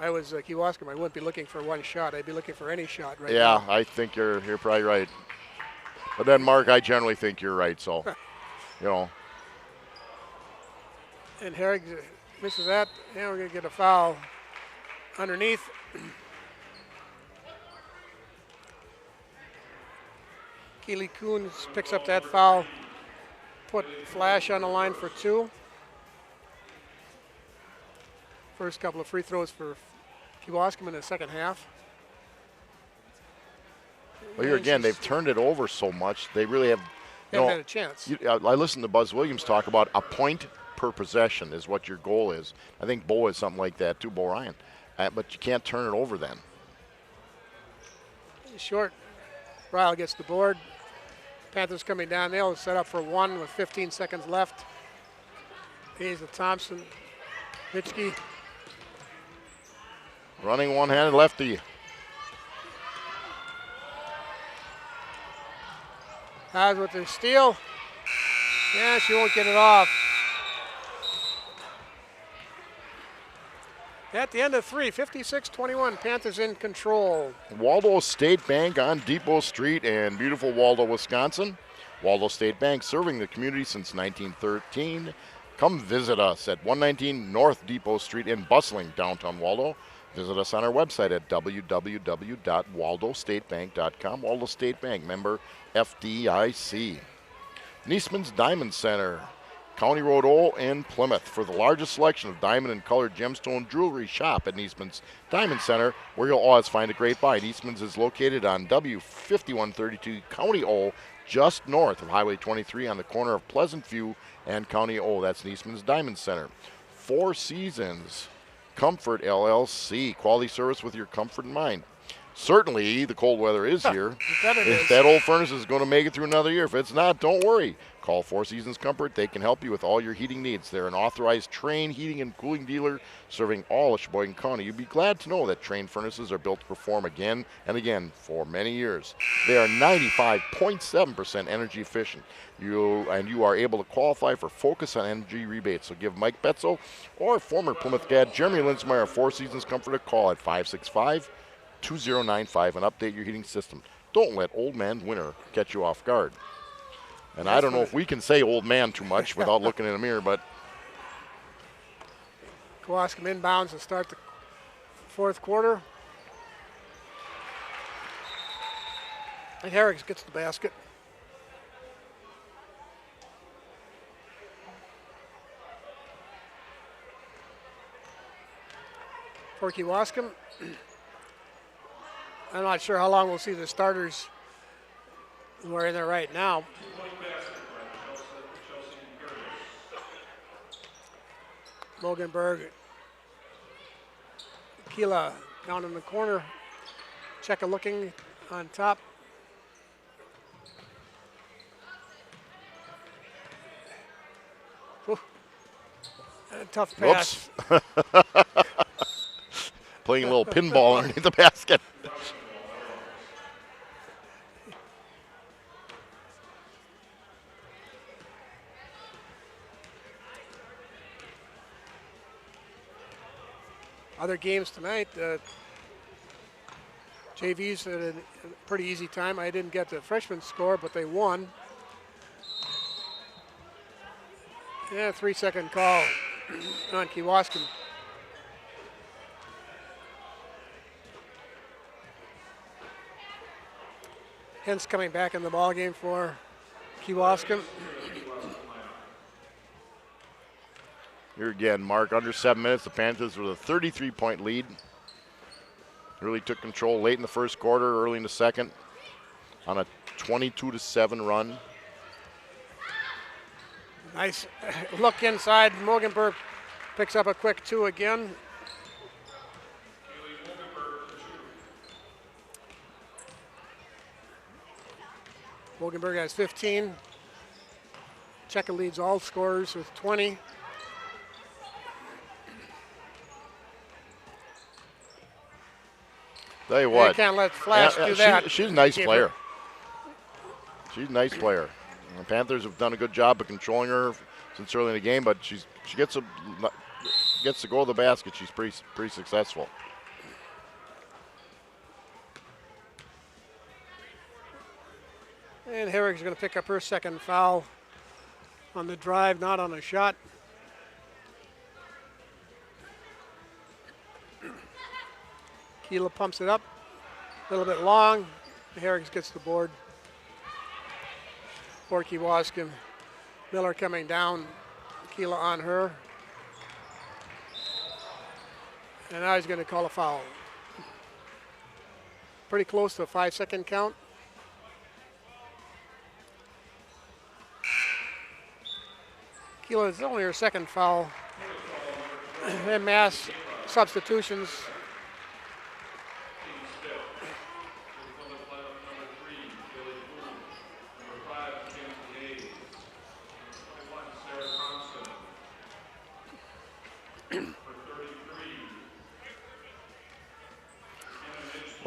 I was Kewaskum. I wouldn't be looking for one shot. I'd be looking for any shot right Yeah, now. I think you're probably right. But then, Mark, I generally think you're right. So, And Herrig misses that. And we're going to get a foul underneath. Keely Coons picks up that foul. Put Flash on the line for 2. First couple of free throws for Kewaskum in the second half. Well, here again, they've turned it over so much. They really have. Haven't had a chance. I listened to Buzz Williams talk about a point per possession is what your goal is. I think Bo is something like that too, Bo Ryan. But you can't turn it over then. Short. Ryle gets the board. Panthers coming down. They'll set up for 1 with 15 seconds left. Hayes to Thompson. Mitchke. Running one-handed lefty. Has with the steal. Yeah, she won't get it off. At the end of 3, 56-21, Panthers in control. Waldo State Bank on Depot Street in beautiful Waldo, Wisconsin. Waldo State Bank serving the community since 1913. Come visit us at 119 North Depot Street in bustling downtown Waldo. Visit us on our website at www.waldostatebank.com. Waldo State Bank, member FDIC. Niesman's Diamond Center, County Road O in Plymouth. For the largest selection of diamond and colored gemstone jewelry, shop at Niesman's Diamond Center, where you'll always find a great buy. Niesman's is located on W5132 County O, just north of Highway 23 on the corner of Pleasant View and County O. That's Niesman's Diamond Center. Four Seasons Comfort LLC, quality service with your comfort in mind. Certainly, the cold weather is here. If that old furnace is going to make it through another year. If it's not, don't worry. Call Four Seasons Comfort. They can help you with all your heating needs. They're an authorized Trane heating and cooling dealer serving all of Sheboygan County. You'd be glad to know that Trane furnaces are built to perform again and again for many years. They are 95.7% energy efficient. You are able to qualify for Focus on Energy rebates. So give Mike Betzel or former Plymouth Gad Jeremy Linsmeyer Four Seasons Comfort a call at 565-2095 and update your heating system. Don't let old man winter catch you off guard. And I don't know if we can say old man too much without looking in a mirror, but Kowalski inbounds to start the fourth quarter. And Herrick gets the basket. For Kewaskum. I'm not sure how long we'll see the starters who are in there right now. Mogenberg, Keela down in the corner. Cheka looking on top. Whew. A tough pass. Playing a little pinball underneath the basket. Other games tonight, JV's had a pretty easy time. I didn't get the freshman score, but they won. Yeah, 3-second call on Kewaskum. Hence coming back in the ball game for Kewaskum. Here again, Mark, under 7 minutes, the Panthers with a 33-point lead. Really took control late in the first quarter, early in the second, on a 22-7 run. Nice look inside. Mogenberg picks up a quick 2 again. Mogenberg has 15. Cheka leads all scorers with 20. Tell you what. You can't let Flash do that. She's a nice player. She's a nice player. And the Panthers have done a good job of controlling her since early in the game, but she gets to go to the basket. She's pretty successful. And Herrick's going to pick up her second foul on the drive, not on a shot. Keela pumps it up, a little bit long. Herrick gets the board. For Kewaskum. Miller coming down, Keela on her. And now he's going to call a foul. Pretty close to a 5-second count. Keela is only her second foul. And mass substitutions.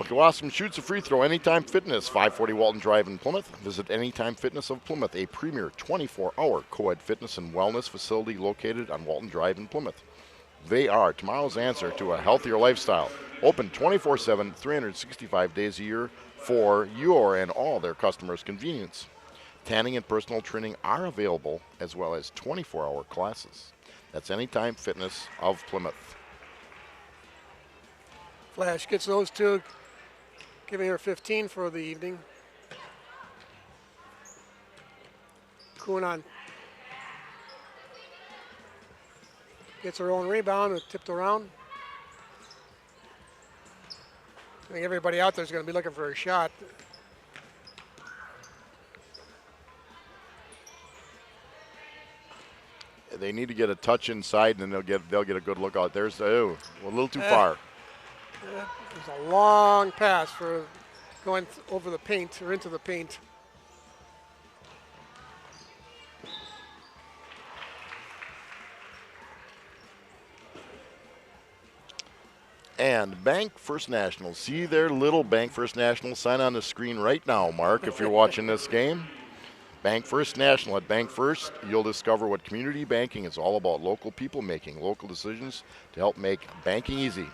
Kewaskum shoots a free throw. Anytime Fitness, 540 Walton Drive in Plymouth. Visit Anytime Fitness of Plymouth, a premier 24-hour co-ed fitness and wellness facility located on Walton Drive in Plymouth. They are tomorrow's answer to a healthier lifestyle. Open 24/7, 365 days a year for your and all their customers' convenience. Tanning and personal training are available, as well as 24-hour classes. That's Anytime Fitness of Plymouth. Flash gets those two, giving her 15 for the evening. Kuhn on. Gets her own rebound and tipped around. I think everybody out there is going to be looking for a shot. They need to get a touch inside, and then they'll get a good look out. There's a little too far. There's a long pass for going over the paint or into the paint. And Bank First National. See their little Bank First National sign on the screen right now, Mark, if you're watching this game. Bank First National. At Bank First, you'll discover what community banking is all about. Local people making local decisions to help make banking easy.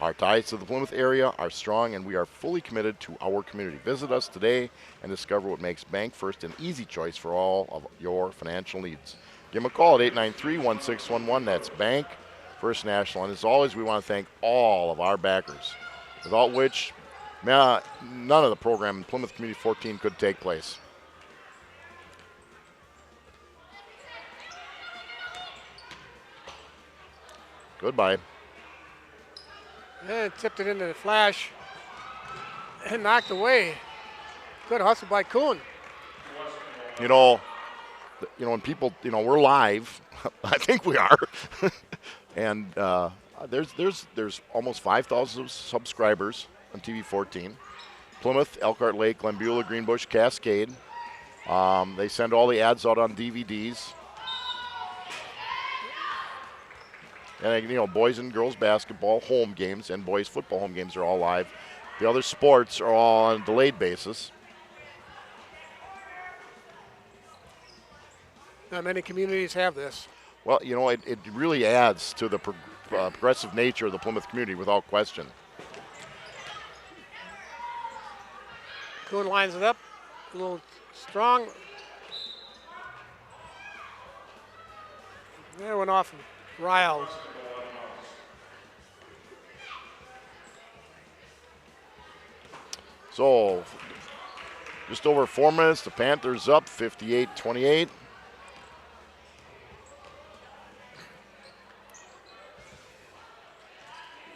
Our ties to the Plymouth area are strong, and we are fully committed to our community. Visit us today and discover what makes Bank First an easy choice for all of your financial needs. Give them a call at 893-1611. That's Bank First National. And as always, we want to thank all of our backers, without which none of the program in Plymouth Community 14 could take place. Goodbye. And tipped it into the Flash and knocked away. Good hustle by Kuhn. You know, when people, we're live. I think we are. And there's almost 5,000 subscribers on TV 14. Plymouth, Elkhart Lake, Glenbeulah, Greenbush, Cascade. They send all the ads out on DVDs. And, boys and girls basketball home games and boys football home games are all live. The other sports are all on a delayed basis. Not many communities have this. Well, it really adds to the progressive nature of the Plymouth community without question. Kuhn lines it up, a little strong. There went off Riles. So, just over 4 minutes, the Panthers up 58-28.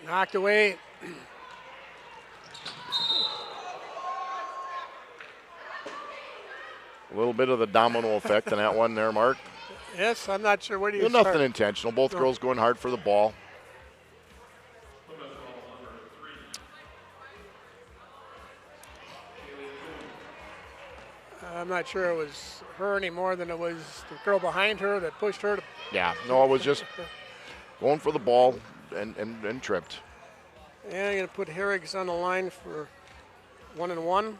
Knocked away. A little bit of the domino effect on that one there, Mark. Yes, I'm not sure. Where do you Nothing start? intentional. Both girls going hard for the ball. I'm not sure it was her any more than it was the girl behind her that pushed her. Yeah, no, it was just going for the ball and tripped. And I'm going to put Herrigs on the line for 1-and-1.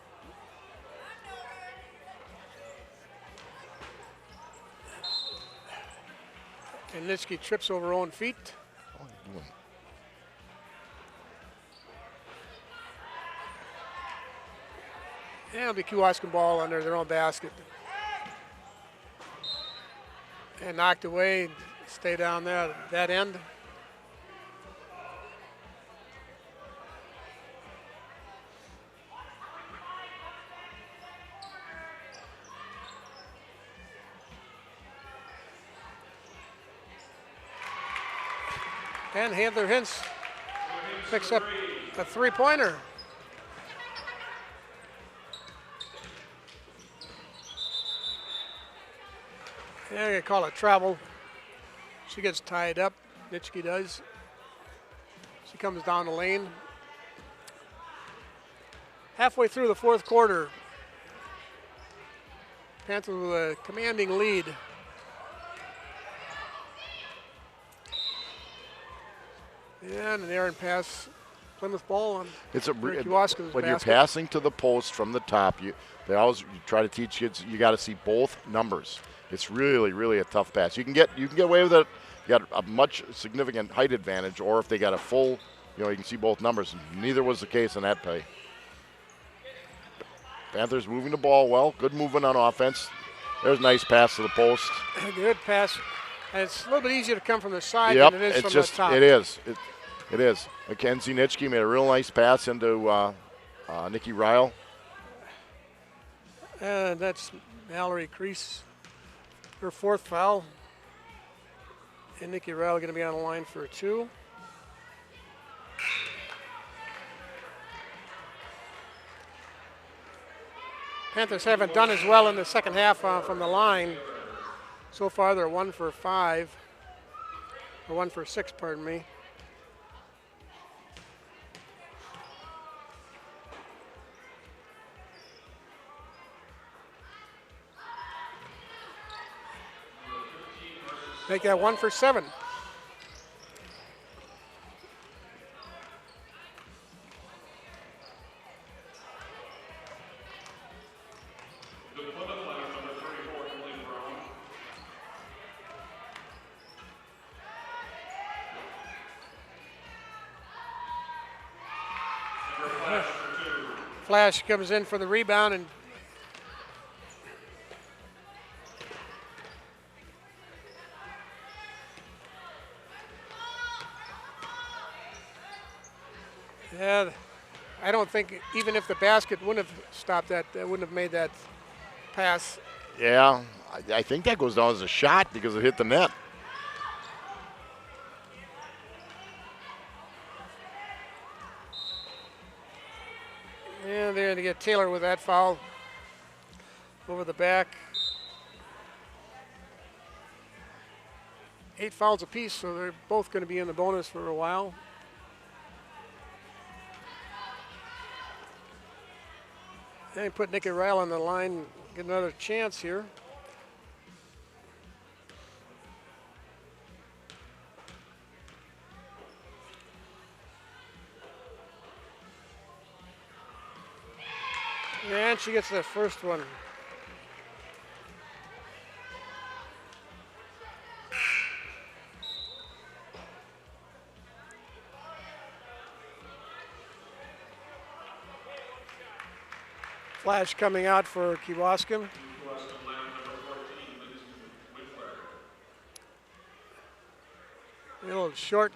And Nitschke trips over her own feet. And it'll be Kewaskum ball under their own basket. And knocked away, stay down there at that end. And Heather Hintz picks up a three-pointer. Yeah, I'm going to call it travel. She gets tied up, Nitschke does. She comes down the lane. Halfway through the fourth quarter, Panthers with a commanding lead. And an errant pass Plymouth ball on It's a Ricky Waskins' when you're basket. passing to the post from the top. You try to teach kids you got to see both numbers. It's really a tough pass. You can get away with it. You got a much significant height advantage, or if they got a full, you can see both numbers. Neither was the case in that play. Panthers moving the ball well. Good movement on offense. There's a nice pass to the post. Good pass. And it's a little bit easier to come from the side Yep, than it is it's from just the top. it is. It is. Mackenzie Nitschke made a real nice pass into Nikki Ryle. And that's Mallory Crease, her 4th foul. And Nikki Ryle going to be on the line for 2. Panthers haven't done as well in the second half from the line. So far, they're 1 for 5, or 1 for 6, pardon me. Make that 1 for 7. The Plymouth lineup, number 34, Emily Brown. Number Flash for 2. Flash comes in for the rebound and yeah, I don't think even if the basket wouldn't have stopped that, wouldn't have made that pass. Yeah, I think that goes down as a shot because it hit the net. And they're going to get Taylor with that foul over the back. 8 fouls apiece, so they're both going to be in the bonus for a while. And put Nikki Ryle on the line, get another chance here. And she gets the first one. Flash coming out for Kewaskum. A little short.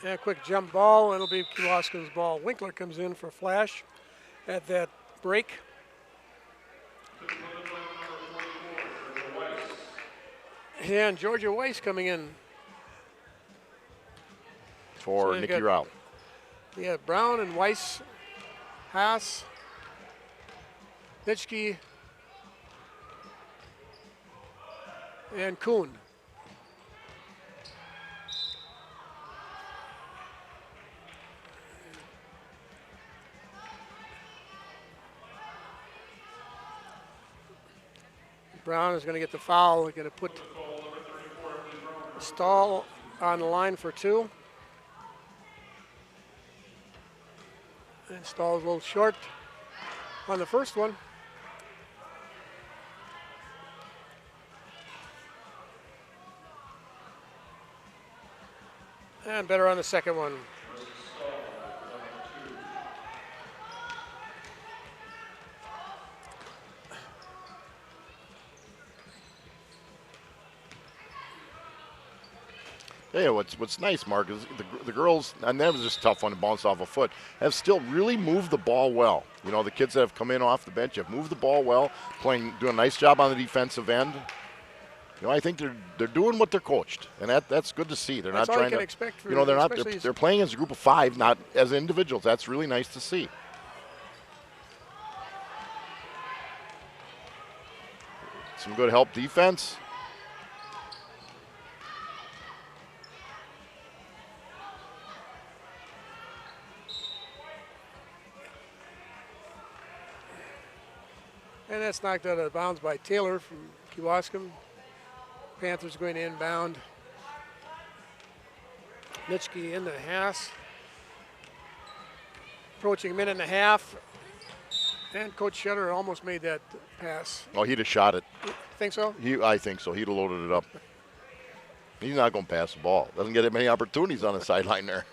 And a quick jump ball. It'll be Kewaskum's ball. Winkler comes in for Flash at that break. And Georgia Weiss coming in. For you Nikki got- Ryle. We have Brown and Weiss, Haas, Nitschke, and Kuhn. Brown is going to get the foul. We're going to put Stahl on the line for 2. And Stahl's a little short on the first one. And better on the second one. Yeah, what's nice, Mark, is the girls, and that was just a tough one to bounce off a foot, have still really moved the ball well. You know, the kids that have come in off the bench have moved the ball well, doing a nice job on the defensive end. You know, I think they're doing what they're coached, and that's good to see. They're That's not all you trying can to, expect for- you know, especially they're playing as a group of 5, not as individuals. That's really nice to see. Some good help defense. And that's knocked out of bounds by Taylor from Kewaskum. Panthers going to inbound. Nitschke into Haas. Approaching a minute and a half. And Coach Shutter almost made that pass. Oh, he'd have shot it. Think so? I think so. He'd have loaded it up. He's not going to pass the ball. Doesn't get many opportunities on the sideline there.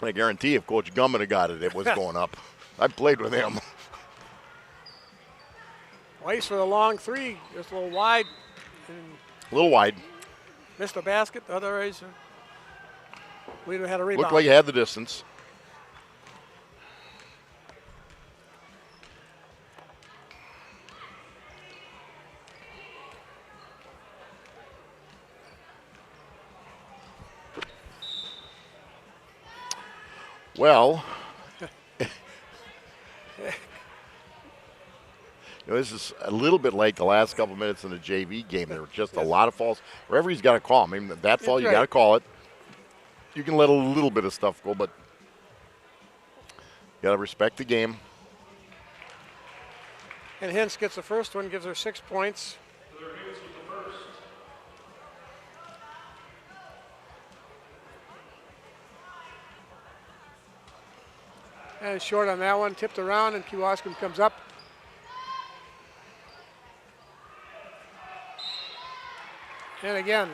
I guarantee if Coach Gumman had got it, it was going up. I played with him. Weiss for the long three, just a little wide. And A little wide. missed the basket. Otherwise, we'd have had a rebound. Looked like he had the distance. Well, this is a little bit like the last couple minutes in the JV game. There were just a lot of falls. Referee's got to call them. I mean, that fall, you got to call it. You can let a little bit of stuff go, but you got to respect the game. And Hintz gets the first one, gives her 6 points. And short on that one, tipped around, and Kewaskum comes up. And again,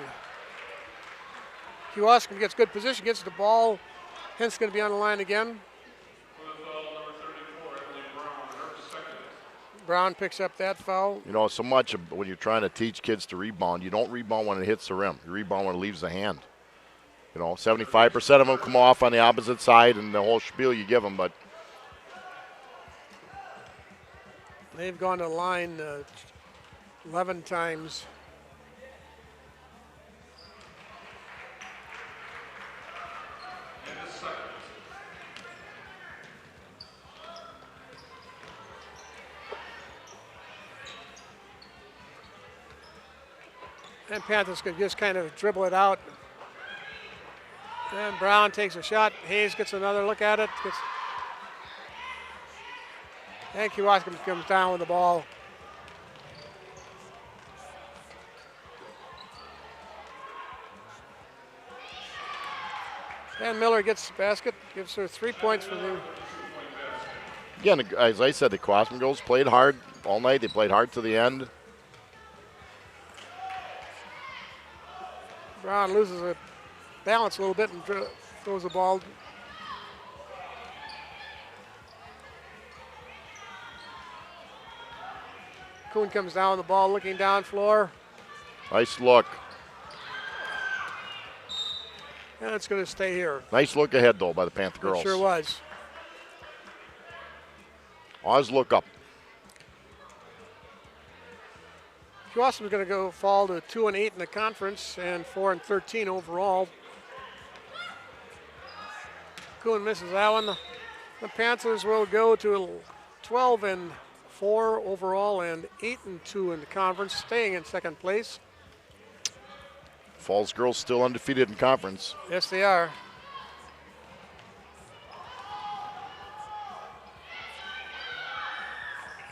Kewaskum gets good position, gets the ball. Hintz going to be on the line again. Brown picks up that foul. You know, so much when you're trying to teach kids to rebound, you don't rebound when it hits the rim. You rebound when it leaves the hand. You know, 75% of them come off on the opposite side and the whole spiel you give them, but they've gone to the line 11 times. And Panthers could just kind of dribble it out. And Brown takes a shot. Hayes gets another look at it. And Kewaskum comes down with the ball. And Miller gets the basket, gives her 3 points for the. again, as I said, the Kewaskum girls played hard all night. They played hard to the end. Brown loses a balance a little bit and throws the ball. Kuhn comes down the ball, looking down floor. Nice look. And it's going to stay here. Nice look ahead, though, by the Panther girls. It sure was. Always look up. Kewaskum is going to go fall to 2-8 in the conference and 4-13 overall. Kuhn misses that one. The Panthers will go to 12-4 overall and 8-2 in the conference, staying in second place. Falls girls still undefeated in conference. Yes, they are.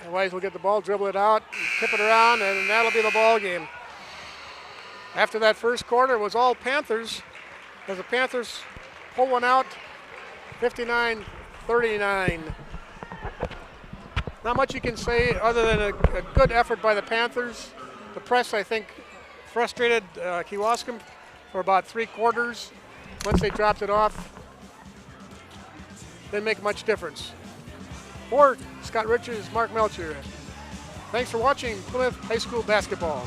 And Wise will get the ball, dribble it out, tip it around, and that'll be the ball game. After that first quarter, it was all Panthers, as the Panthers pull one out, 59-39. Not much you can say other than a good effort by the Panthers. The press, I think, frustrated Kewaskum for about 3 quarters. Once they dropped it off, didn't make much difference. For Scott Richards, Mark Melcher. Thanks for watching Plymouth High School basketball.